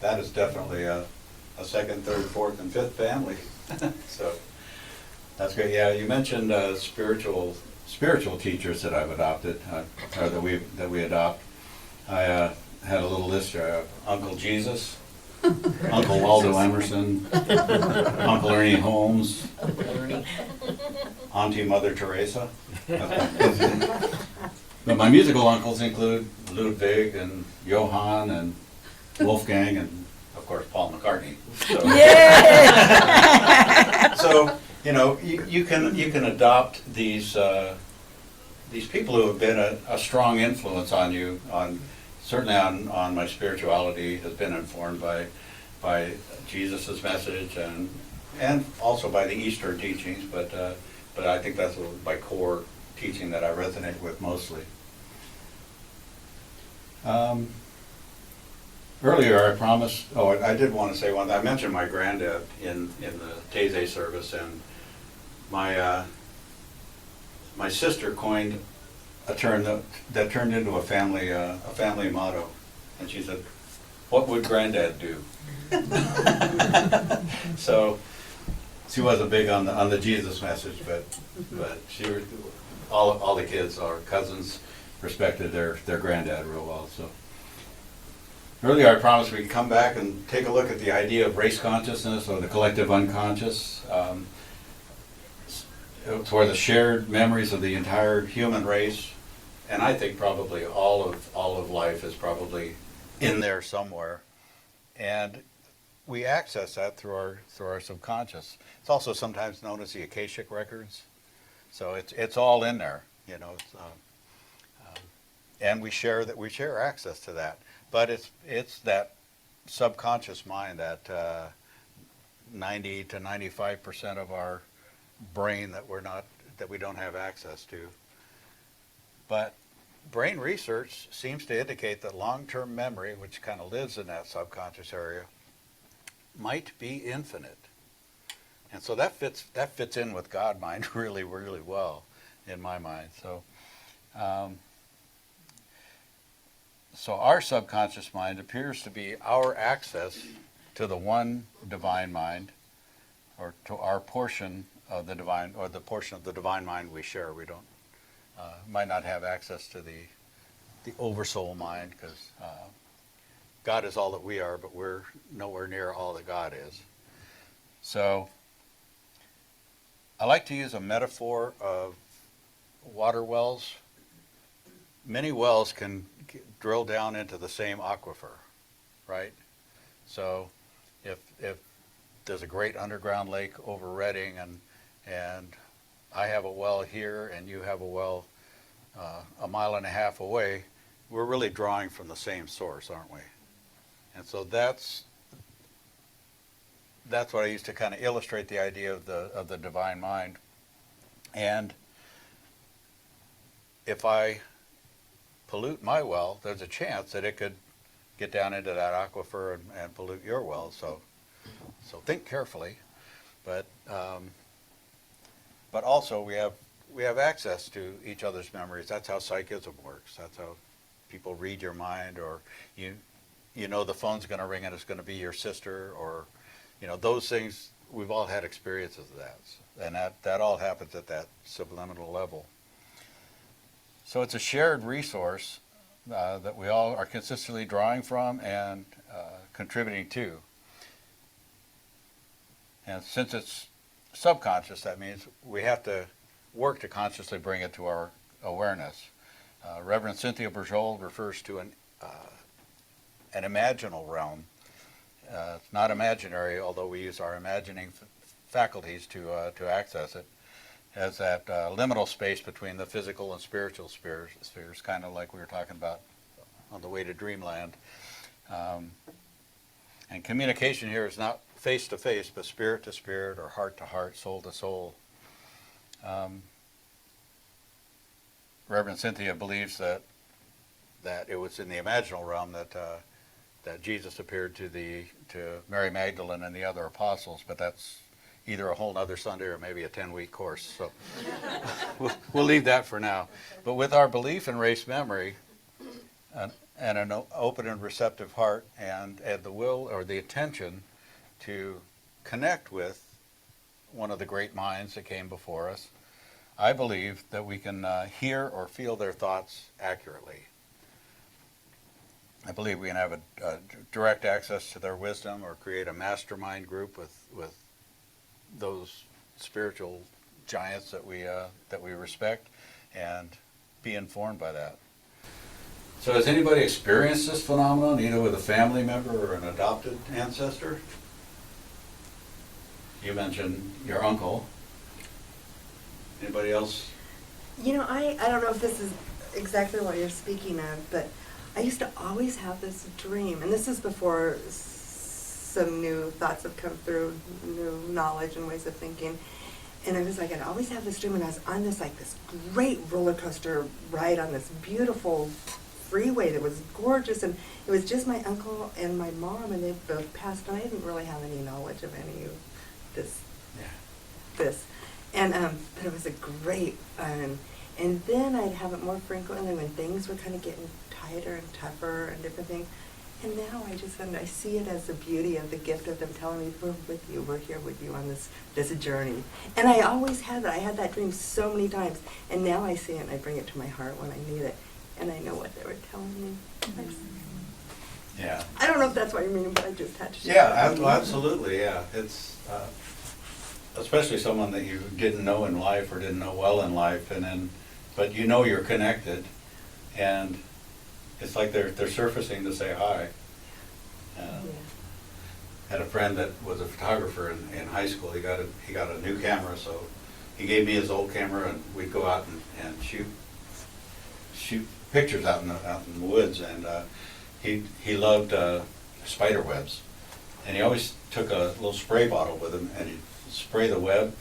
that is definitely a second, third, fourth, and fifth family. So that's great. Yeah, you mentioned spiritual teachers that I've adopted, or that we adopt. I had a little list here: Uncle Jesus, Uncle Waldo Emerson, Uncle Ernie Holmes, Auntie Mother Teresa. But my musical uncles include Ludwig and Johann and Wolfgang and, of course, Paul McCartney. So, so you can adopt these people who have been a strong influence on you, certainly on my spirituality, has been informed by Jesus' message and also by the Easter teachings, but I think that's my core teaching that I resonate with mostly. Earlier I promised, I did want to say one, I mentioned my granddad in the Taizé service, and my sister coined a term that turned into a family motto, and she said, "What would Granddad do?" So she wasn't big on the Jesus message, but all the kids, our cousins, respected their granddad real well. So Earlier I promised we'd come back and take a look at the idea of race consciousness or the collective unconscious. For the shared memories of the entire human race, and I think probably all of life is probably in there somewhere, and we access that through our subconscious. It's also sometimes known as the Akashic records, so it's all in there, you know. And we share access to that, but it's that subconscious mind, that 90 to 95% of our brain that we don't have access to. But brain research seems to indicate that long-term memory, which kind of lives in that subconscious area, might be infinite. And so that fits in with God mind really, really well in my mind. So so our subconscious mind appears to be our access to the one divine mind, or to our portion of the divine, or the portion of the divine mind we share. We don't, might not have access to the oversoul mind, because God is all that we are, but we're nowhere near all that God is. So I like to use a metaphor of water wells. Many wells can drill down into the same aquifer, right? So if there's a great underground lake over Redding, and I have a well here and you have a well a mile and a half away, we're really drawing from the same source, aren't we? And so that's what I use to kind of illustrate the idea of the divine mind. And if I pollute my well, there's a chance that it could get down into that aquifer and pollute your well. So think carefully. But also we have access to each other's memories. That's how psychism works. That's how people read your mind, or you know the phone's going to ring and it's going to be your sister, or those things. We've all had experiences of that, and that all happens at that subliminal level. So it's a shared resource that we all are consistently drawing from and contributing to. And since it's subconscious, that means we have to work to consciously bring it to our awareness. Reverend Cynthia Berjold refers to an imaginal realm. It's not imaginary, although we use our imagining faculties to access it, as that liminal space between the physical and spiritual spheres, kind of like we were talking about on the way to Dreamland. And communication here is not face to face, but spirit to spirit, or heart to heart, soul to soul. Reverend Cynthia believes that it was in the imaginal realm that Jesus appeared to Mary Magdalene and the other apostles, but that's either a whole other Sunday or maybe a 10-week course. So we'll leave that for now. But with our belief in race memory, and an open and receptive heart, and the will or the intention to connect with one of the great minds that came before us, I believe that we can hear or feel their thoughts accurately. I believe we can have a direct access to their wisdom, or create a mastermind group with those spiritual giants that we respect, and be informed by that. So has anybody experienced this phenomenon, either with a family member or an adopted ancestor? You mentioned your uncle. Anybody else? I don't know if this is exactly what you're speaking of, but I used to always have this dream, and this is before some new thoughts have come through, new knowledge and ways of thinking. And it was like I'd always have this dream, and I was on this great roller coaster ride on this beautiful freeway that was gorgeous, and it was just my uncle and my mom, and they both passed, and I didn't really have any knowledge of any of this. And but it was a great fun. And then I'd have it more frequently when things were kind of getting tighter and tougher and different things. And now I see it as the beauty of the gift of them telling me, we're with you, we're here with you on this journey. And I always had that. I had that dream so many times. And now I see it and I bring it to my heart when I need it. And I know what they were telling me. Yeah. I don't know if that's what you mean, but I just had to share. Yeah, absolutely, yeah. It's, especially someone that you didn't know in life or didn't know well in life, and then, but you know you're connected, and it's like they're surfacing to say hi. Had a friend that was a photographer in high school. He got a new camera, so he gave me his old camera, and we'd go out and shoot pictures out in the woods, and he loved spider webs, and he always took a little spray bottle with him, and he'd spray the web,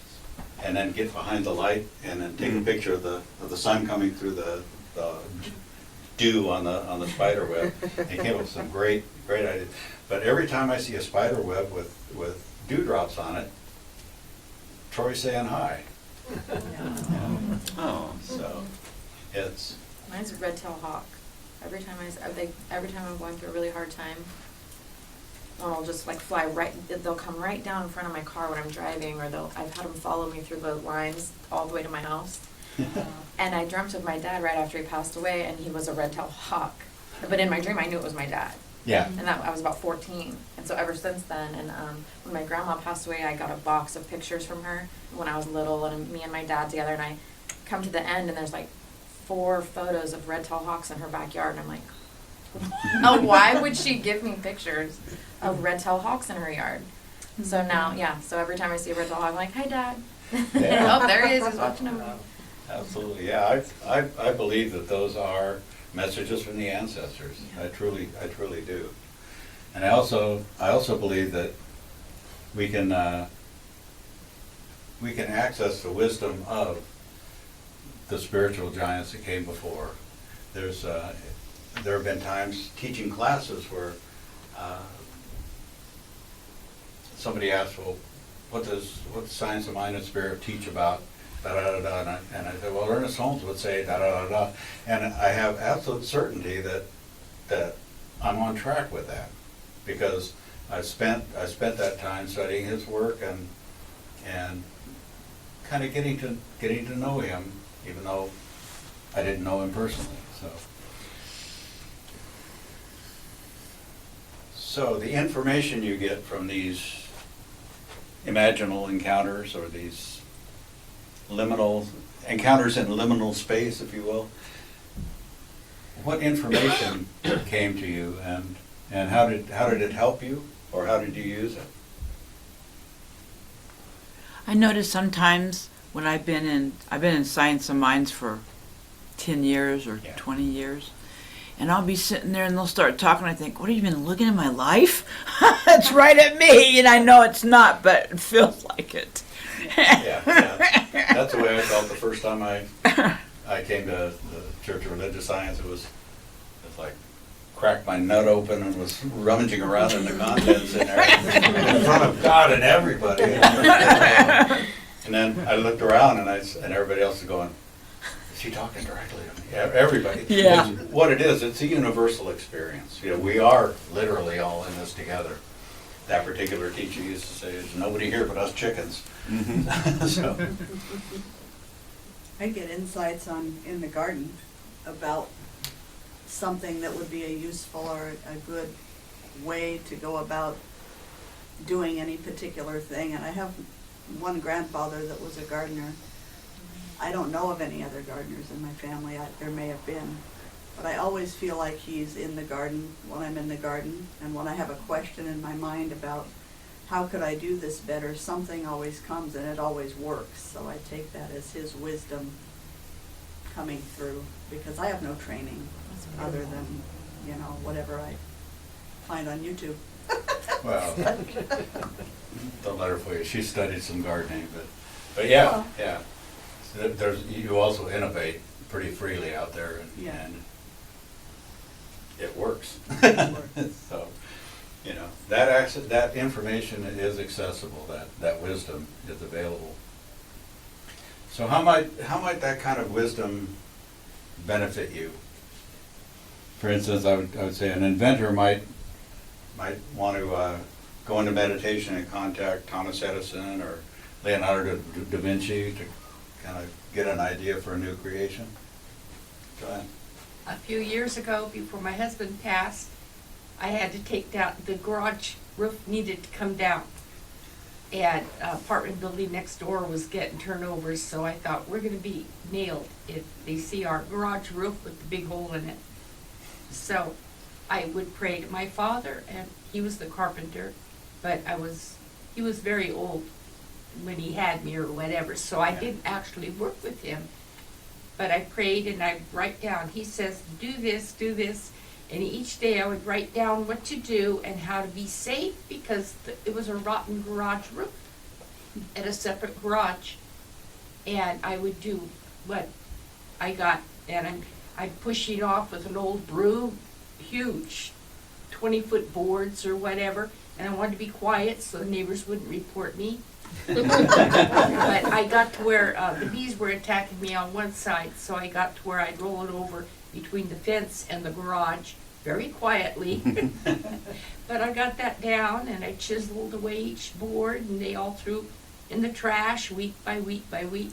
and then get behind the light, and then take a picture of the sun coming through the dew on the spider web. And he came up with some great ideas. But every time I see a spider web with dewdrops on it, Troy's saying hi. Oh. So it's. Mine's a red-tailed hawk. Every time I'm going through a really hard time, one will just like fly right. They'll come right down in front of my car when I'm driving, or I've had them follow me through the lines all the way to my house. And I dreamt of my dad right after he passed away, and he was a red-tailed hawk. But in my dream, I knew it was my dad. Yeah. And that I was about 14, and so ever since then, and when my grandma passed away, I got a box of pictures from her when I was little, and me and my dad together, and I come to the end, and there's like 4 photos of red-tailed hawks in her backyard, and I'm like, oh, why would she give me pictures of red-tailed hawks in her yard? So now, yeah, so every time I see a red-tailed hawk, I'm like, hi, Dad. Yeah. Oh, there he is, he's watching over me. Absolutely, yeah. I believe that those are messages from the ancestors. I truly do. And I also believe that we can access the wisdom of the spiritual giants that came before. There have been times teaching classes where somebody asked, well, what does Science of Mind and Spirit teach about? Da, da, da, da, and I said, well, Ernest Holmes would say da da da da, and I have absolute certainty that I'm on track with that, because I spent that time studying his work and kind of getting to know him, even though I didn't know him personally. So the information you get from these imaginal encounters, or these liminal encounters in liminal space, if you will, what information came to you, and how did it help you, or how did you use it? I notice sometimes when I've been in Science of Minds for 10 years or 20 years, and I'll be sitting there and they'll start talking, I think, what, have you been looking at my life? It's right at me, and I know it's not, but it feels like it. Yeah. That's the way I felt the first time I came to the Church of Religious Science. It's like cracked my nut open and was rummaging around in the contents in there in front of God and everybody. And then I looked around and everybody else is going, is he talking directly to me? Everybody. Yeah. What it is, it's a universal experience. We are literally all in this together. That particular teacher used to say, there's nobody here but us chickens. So. I get insights in the garden about something that would be a useful or a good way to go about doing any particular thing. And I have one grandfather that was a gardener. I don't know of any other gardeners in my family. There may have been. But I always feel like he's in the garden when I'm in the garden. And when I have a question in my mind about how could I do this better, something always comes and it always works. So I take that as his wisdom coming through, because I have no training other than, whatever I find on YouTube. Well, don't let her fool you. She studied some gardening, but yeah. You also innovate pretty freely out there, and it works. So, that information is accessible. That wisdom is available. So how might that kind of wisdom benefit you? For instance, I would say an inventor might want to go into meditation and contact Thomas Edison or Leonardo da Vinci to kind of get an idea for a new creation. Go ahead. A few years ago, before my husband passed, I had to take down, the garage roof needed to come down. And apartment building next door was getting turned over, so I thought, we're gonna be nailed if they see our garage roof with the big hole in it. So I would pray to my father, and he was the carpenter, but he was very old when he had me or whatever, so I didn't actually work with him. But I prayed and I write down, he says, do this, and each day I would write down what to do and how to be safe, because it was a rotten garage roof at a separate garage. And I would do what I got, and I'd push it off with an old broom, huge 20-foot boards or whatever, and I wanted to be quiet so the neighbors wouldn't report me. But I got to where the bees were attacking me on one side, so I got to where I'd roll it over between the fence and the garage very quietly. But I got that down, and I chiseled away each board, and they all threw in the trash week by week by week.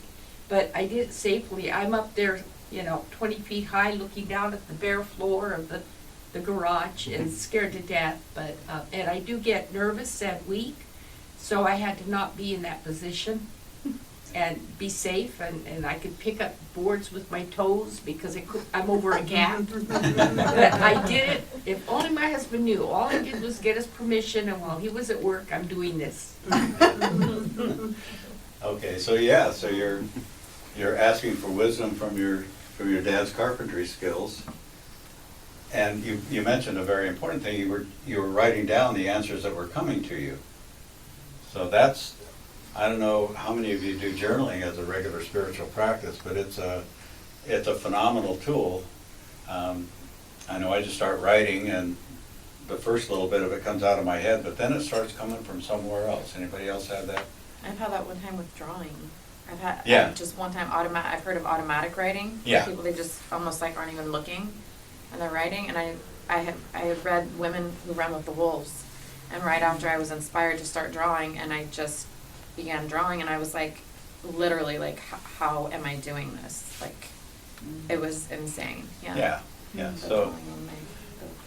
But I did it safely. I'm up there, 20 feet high, looking down at the bare floor of the garage and scared to death. But and I do get nervous and weak, so I had to not be in that position and be safe, and I could pick up boards with my toes because I'm over a gap. But I did it. If only my husband knew. All I did was get his permission, and while he was at work, I'm doing this. Okay, so you're asking for wisdom from your dad's carpentry skills. And you mentioned a very important thing. You were writing down the answers that were coming to you. So that's, I don't know how many of you do journaling as a regular spiritual practice, but it's a phenomenal tool. I know I just start writing, and the first little bit of it comes out of my head, but then it starts coming from somewhere else. Anybody else have that? I've had that one time with drawing. Yeah. Just one time I've heard of automatic writing. Yeah. People, they just almost like aren't even looking, and they're writing. And I had read Women Who Run with the Wolves, and right after I was inspired to start drawing, and I just began drawing, and I was like, literally, like, how am I doing this? Like, it was insane. Yeah. Yeah. The So, drawing and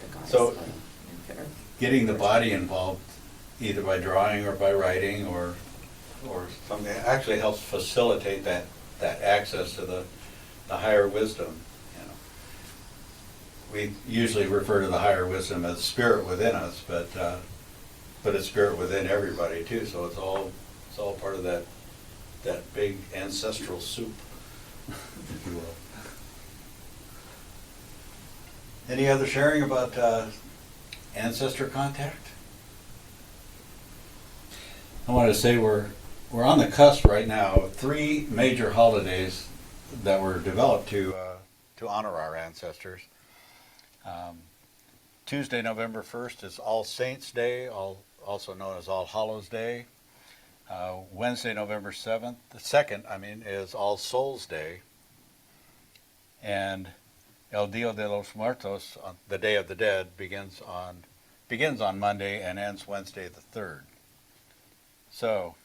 the goddess so or getting the body involved, either by drawing or by writing or something, actually helps facilitate that access to the higher wisdom. We usually refer to the higher wisdom as spirit within us, but it's spirit within everybody too. So it's all part of that big ancestral soup, if you will. Any other sharing about ancestor contact? I wanted to say we're on the cusp right now of 3 major holidays that were developed to honor our ancestors. Tuesday, November 1st is All Saints' Day, also known as All Hallows' Day. Wednesday, November 2nd, is All Souls' Day. And El Dia de los Muertos, the Day of the Dead, begins on Monday and ends Wednesday the 3rd. So,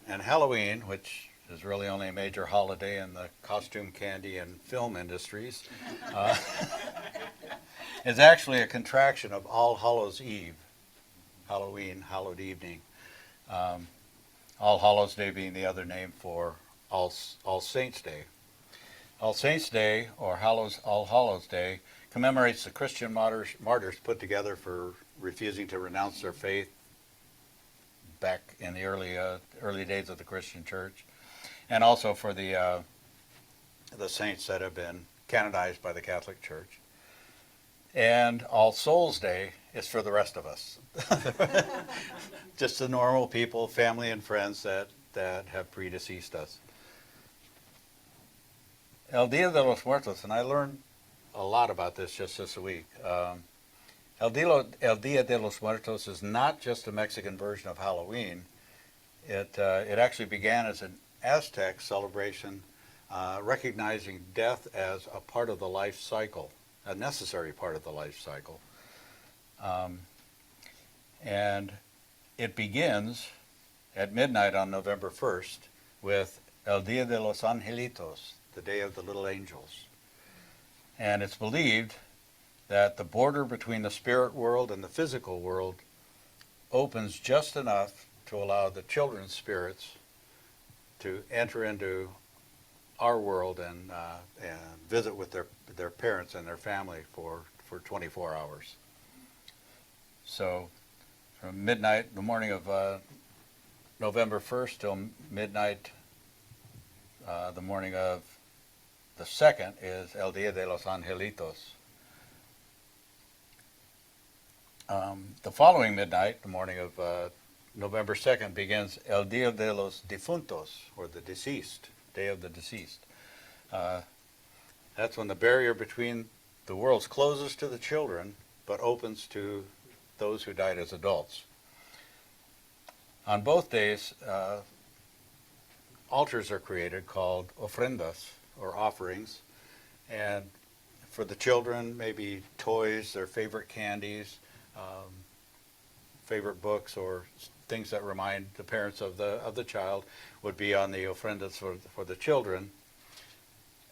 and Halloween, which is really only a major holiday in the costume, candy, and film industries, is actually a contraction of All Hallows Eve, Halloween, hallowed evening. All Hallows Day being the other name for All Saints' Day. All Saints' Day, or All Hallows Day, commemorates the Christian martyrs put together for refusing to renounce their faith back in the early days of the Christian Church, and also for the saints that have been canonized by the Catholic Church. And All Souls' Day is for the rest of us, just the normal people, family and friends that have predeceased us. El Dia de los Muertos, and I learned a lot about this just this week. El Dia de los Muertos is not just a Mexican version of Halloween. It actually began as an Aztec celebration, recognizing death as a part of the life cycle, a necessary part of the life cycle. And it begins at midnight on November 1st with El Dia de los Angelitos, the Day of the Little Angels. And it's believed that the border between the spirit world and the physical world opens just enough to allow the children's spirits to enter into our world and visit with their parents and their family for 24 hours. So from midnight, the morning of November 1st till midnight, the morning of the 2nd is El Dia de los Angelitos. The following midnight, the morning of November 2nd, begins El Dia de los Difuntos, or the deceased, Day of the Deceased. That's when the barrier between the worlds closes to the children, but opens to those who died as adults. On both days, altars are created called ofrendas, or offerings, and for the children, maybe toys, their favorite candies, favorite books, or things that remind the parents of the child would be on the ofrendas for the children.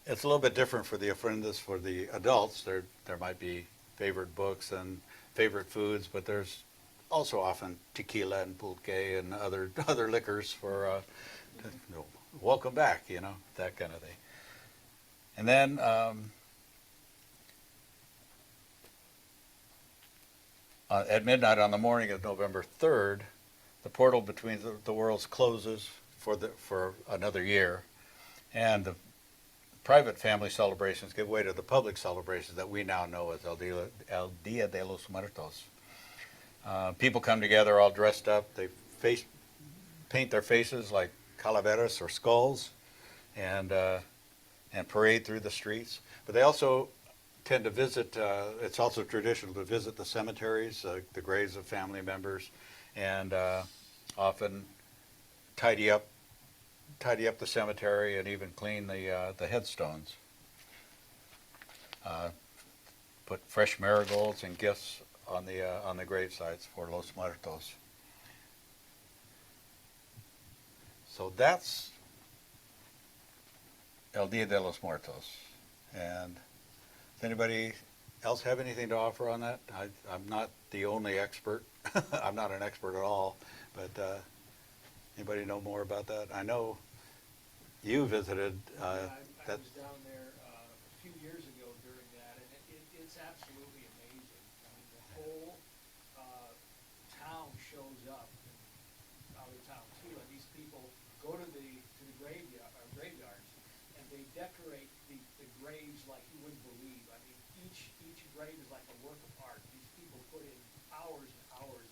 It's a little bit different for the ofrendas for the adults. There might be favorite books and favorite foods, but there's also often tequila and pulque and other liquors for welcome back, that kind of thing. And then at midnight on the morning of November 3rd, the portal between the worlds closes for another year, and the private family celebrations give way to the public celebrations that we now know as El Dia de los Muertos. People come together all dressed up. They paint their faces like calaveras or skulls, and parade through the streets. But they also tend to visit. It's also traditional to visit the cemeteries, the graves of family members, and often tidy up the cemetery and even clean the headstones. Put fresh marigolds and gifts on the grave sites for Los Muertos. So that's El Dia de los Muertos. And does anybody else have anything to offer on that? I'm not the only expert. I'm not an expert at all, but anybody know more about that? I know you visited. I was down there a few years ago during that, and it's absolutely amazing. I mean, the whole town shows up, and out of town too, and these people go to the graveyards, and they decorate the graves like you wouldn't believe. I mean, each grave is like a work of art. These people put in hours and hours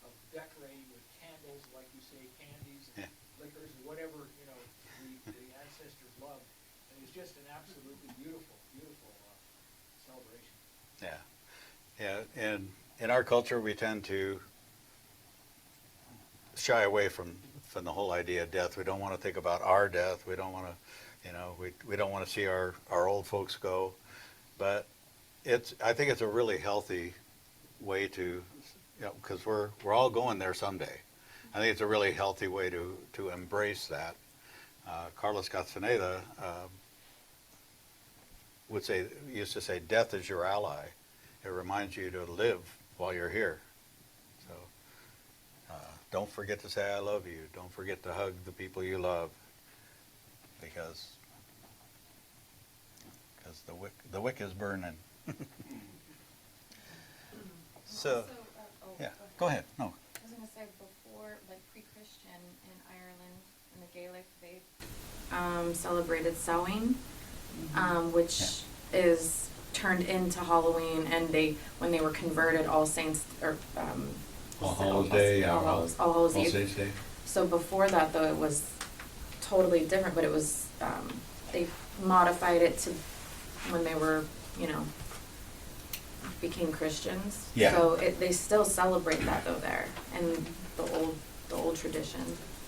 of decorating with candles, like you say, candies and liquors, and whatever the ancestors loved. And it's just an absolutely beautiful, beautiful celebration. Yeah, and in our culture, we tend to shy away from the whole idea of death. We don't want to think about our death. We don't want to, we don't want to see our old folks go. But I think it's a really healthy way to, because we're all going there someday. I think it's a really healthy way to embrace that. Carlos Castaneda used to say, death is your ally. It reminds you to live while you're here. So don't forget to say I love you. Don't forget to hug the people you love, because the wick is burning. So, yeah, go ahead. No. I was going to say, before, like pre-Christian in Ireland, in the Gaelic, they celebrated Samhain, which is turned into Halloween, and when they were converted, All Saints, or All Hallows Day, All Hallows Eve. Saints Day. So before that, though, it was totally different, but it was, they modified it to when they were, became Christians. Yeah. So they still celebrate that, though, there, and the old tradition.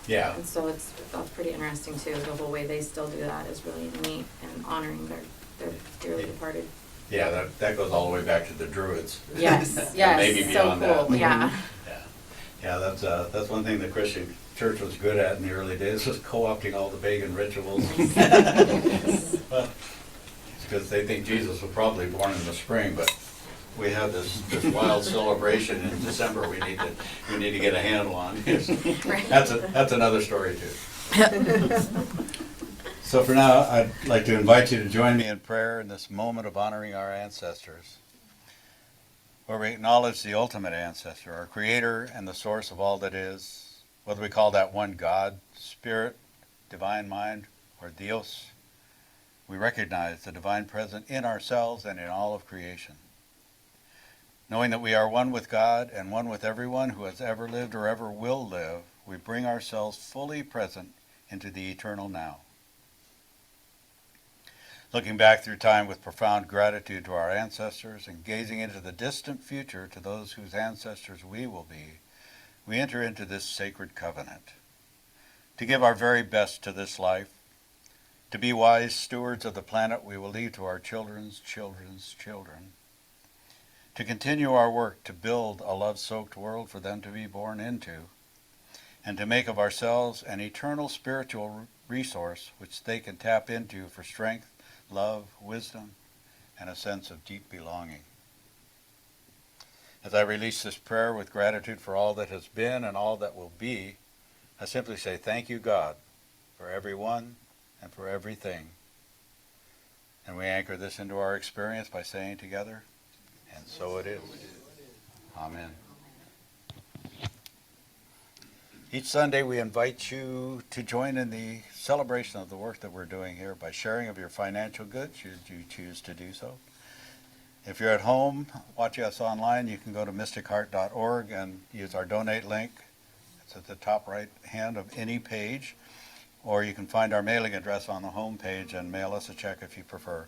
Yeah. And so that's pretty interesting too. The whole way they still do that is really neat and honoring their dearly departed. Yeah, that goes all the way back to the Druids. Yes, Maybe so beyond cool. that. Yeah. Yeah, that's one thing the Christian church was good at in the early days, was co-opting all the pagan rituals. Well, it's because they think Jesus was probably born in the spring, but we have this wild celebration in December we need to get a handle on. That's another story too. So for now, I'd like to invite you to join me in prayer in this moment of honoring our ancestors, where we acknowledge the ultimate ancestor, our creator and the source of all that is, whether we call that one God, Spirit, Divine Mind, or Dios. We recognize the divine presence in ourselves and in all of creation. Knowing that we are one with God and one with everyone who has ever lived or ever will live, we bring ourselves fully present into the eternal now. Looking back through time with profound gratitude to our ancestors and gazing into the distant future to those whose ancestors we will be, we enter into this sacred covenant. To give our very best to this life, to be wise stewards of the planet we will leave to our children's children's children, to continue our work to build a love-soaked world for them to be born into, and to make of ourselves an eternal spiritual resource which they can tap into for strength, love, wisdom, and a sense of deep belonging. As I release this prayer with gratitude for all that has been and all that will be, I simply say, thank you, God, for everyone and for everything. And we anchor this into our experience by saying together, and so it is. Amen. Each Sunday we invite you to join in the celebration of the work that we're doing here by sharing of your financial goods, should you choose to do so. If you're at home watching us online, you can go to mysticheart.org and use our donate link. It's at the top right hand of any page, or you can find our mailing address on the home page and mail us a check if you prefer.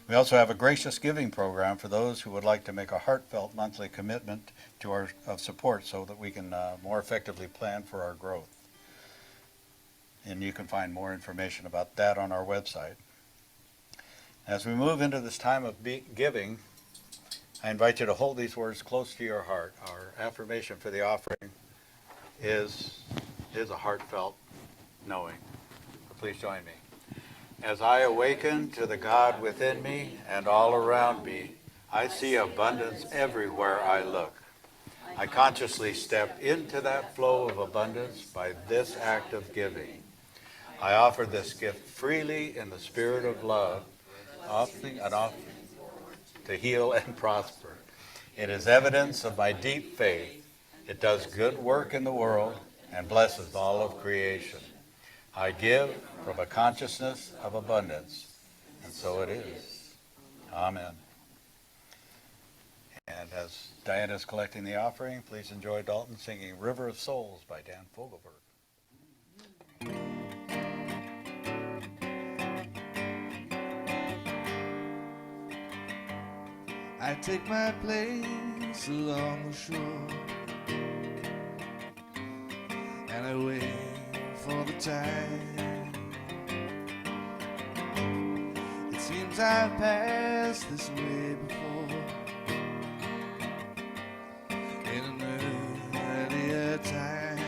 We also have a gracious giving program for those who would like to make a heartfelt monthly commitment to our support so that we can more effectively plan for our growth. And you can find more information about that on our website. As we move into this time of giving, I invite you to hold these words close to your heart. Our affirmation for the offering is a heartfelt knowing. So please join me. As I awaken to the God within me and all around me, I see abundance everywhere I look. I consciously step into that flow of abundance by this act of giving. I offer this gift freely in the spirit of love, offering to heal and prosper. It is evidence of my deep faith. It does good work in the world and blesses all of creation. I give from a consciousness of abundance, and so it is. Amen. And as Diana is collecting the offering, please enjoy Dalton singing River of Souls by Dan Fogelberg. I take my place along the shore, and I wait for the tide. It seems I've passed this way before, in an earlier time.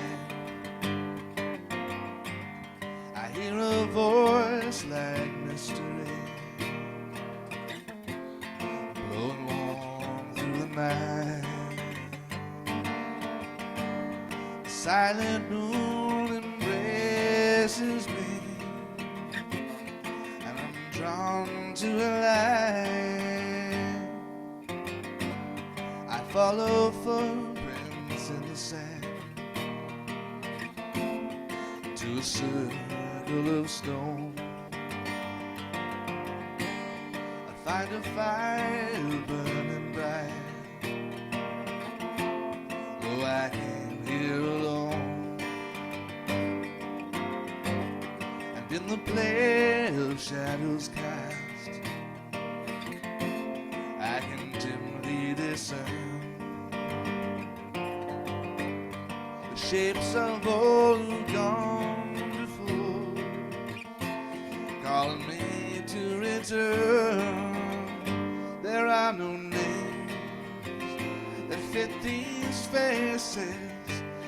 I hear a voice like mystery, blowing warm through the night. The silent moon embraces me, and I'm drawn to a light. I follow footprints in the sand to a circle of stone. I find a fire burning bright, though I came here alone. And in the play of shadows cast, I can dimly discern the shapes of all who've gone before, calling me to return. There are no names that fit these faces.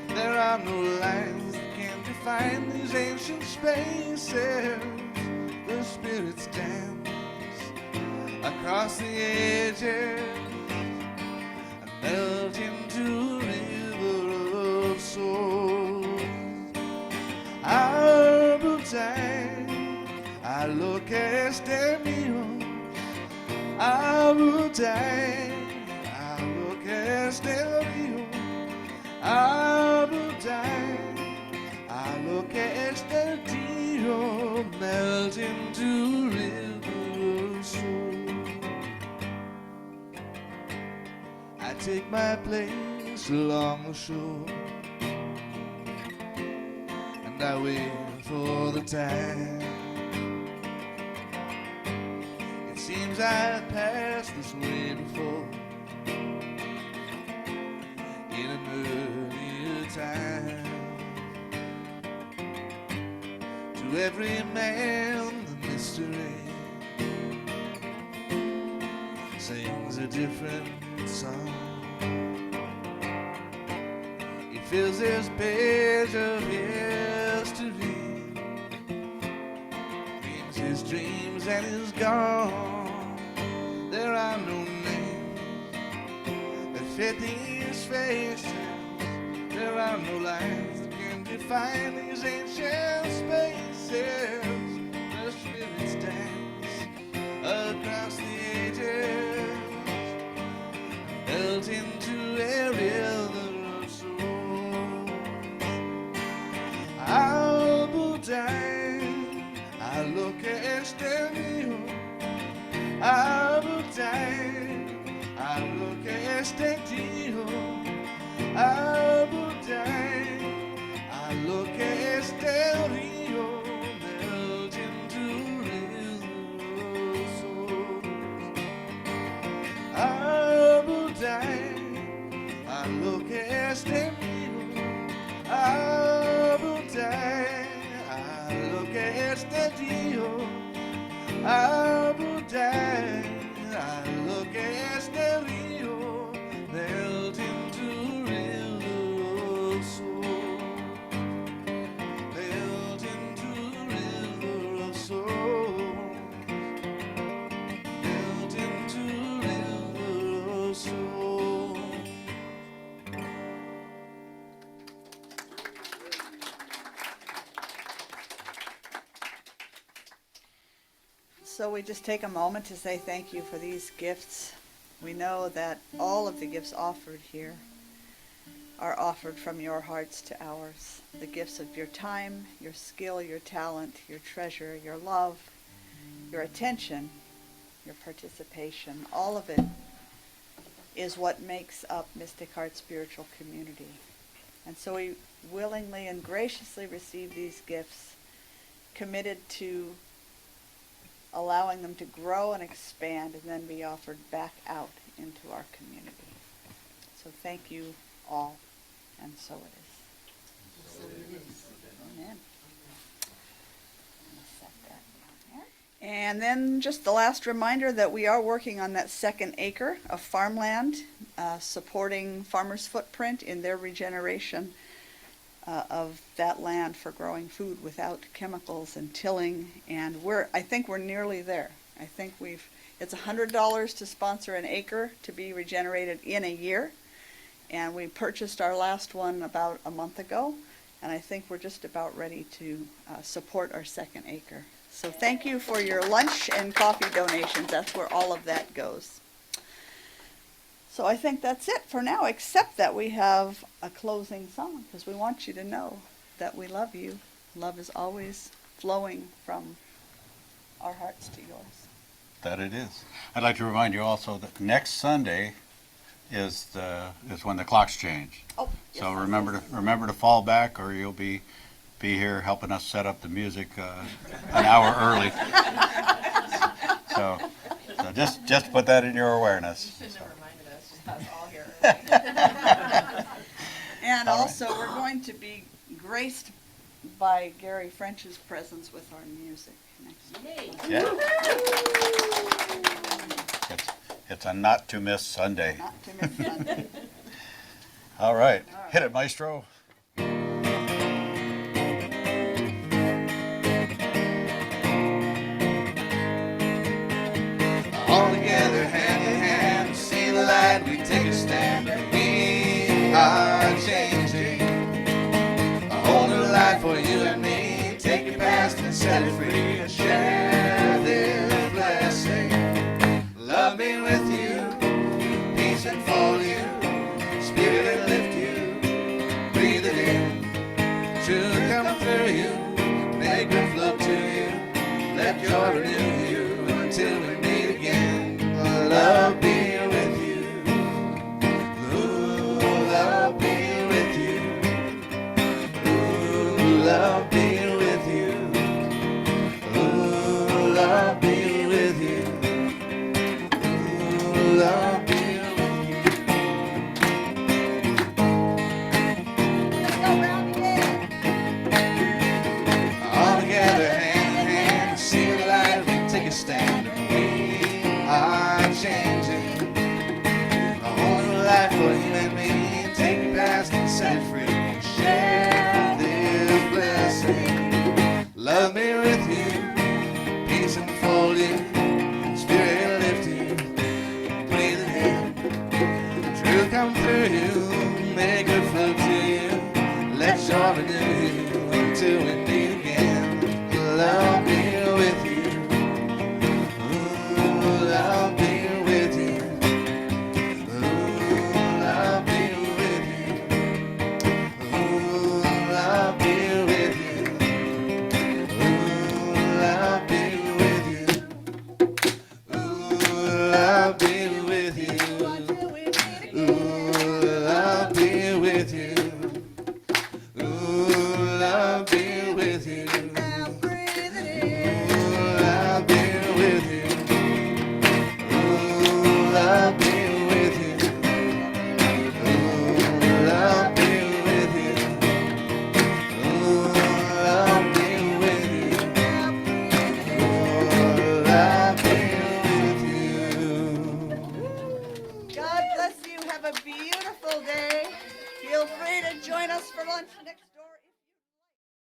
There are no lines that can define these ancient spaces. The spirits dance across the ages, melt into a river of soul. Arbor time, a lo que este mío. Arbor time, a lo que este mío. Arbor time, a lo que este tío. Melt into a river of soul. I take my place along the shore, and I wait for the time. It seems I've passed this way before, in an earlier time. To every man the mystery sings a different song. He fills his page of history, dreams his dreams and is gone. There are no names that fit these faces. There are no lines that can define these ancient spaces. The spirits dance across the ages, melt into a river of soul. Arbor time, a lo que este mío. Arbor time, a lo que este tío. Arbor time, a lo que este río. Melt into a river of soul. Arbor time, a lo que este mío. Arbor time, a lo que este tío. Arbor time, a lo que este río. Melt into a river of soul. Melt into a river of soul. Melt into a river of soul. So we just take a moment to say thank you for these gifts. We know that all of the gifts offered here are offered from your hearts to ours. The gifts of your time, your skill, your talent, your treasure, your love, your attention, your participation, all of it is what makes up Mystic Heart Spiritual Community. And so we willingly and graciously receive these gifts, committed to allowing them to grow and expand and then be offered back out into our community. So thank you all, and so it is. So it is. Amen. Set that down there. And then just the last reminder that we are working on that second acre of farmland, supporting Farmers Footprint in their regeneration of that land for growing food without chemicals and tilling. And I think we're nearly there. I think it's $100 to sponsor an acre to be regenerated in a year. And we purchased our last one about a month ago. And I think we're just about ready to support our second acre. So thank you for your lunch and coffee donations. That's where all of that goes. So I think that's it for now, except that we have a closing song, because we want you to know that we love you. Love is always flowing from our hearts to yours. That it is. I'd like to remind you also that next Sunday is when the clocks change. Oh, yes, So remember to fall back, or you'll be here helping us set up the music an hour early. So just put that in your awareness. You shouldn't have reminded us, just us all here. And All right. also, we're going to be graced by Gary French's presence with our music next week. Yeah. It's a not to miss Sunday. Not to miss Sunday. All right. Hit it, maestro. All together, hand in hand, see the light, we take a stand. let joy renew you until we meet again. Love being with you. Ooh, love being with you. Ooh, love being with you. Ooh, love being with you. Ooh, love being with you. Let's go, Brownie, yeah. All together, hand in hand, see the light, we take a stand. We are changing a whole new life for you and me. Take your past and set it free. Share this blessing. Love me with you, peace enfold you, spirit lift you, breathe it in. Truth come through you, make good flow to you. Let joy renew you until we meet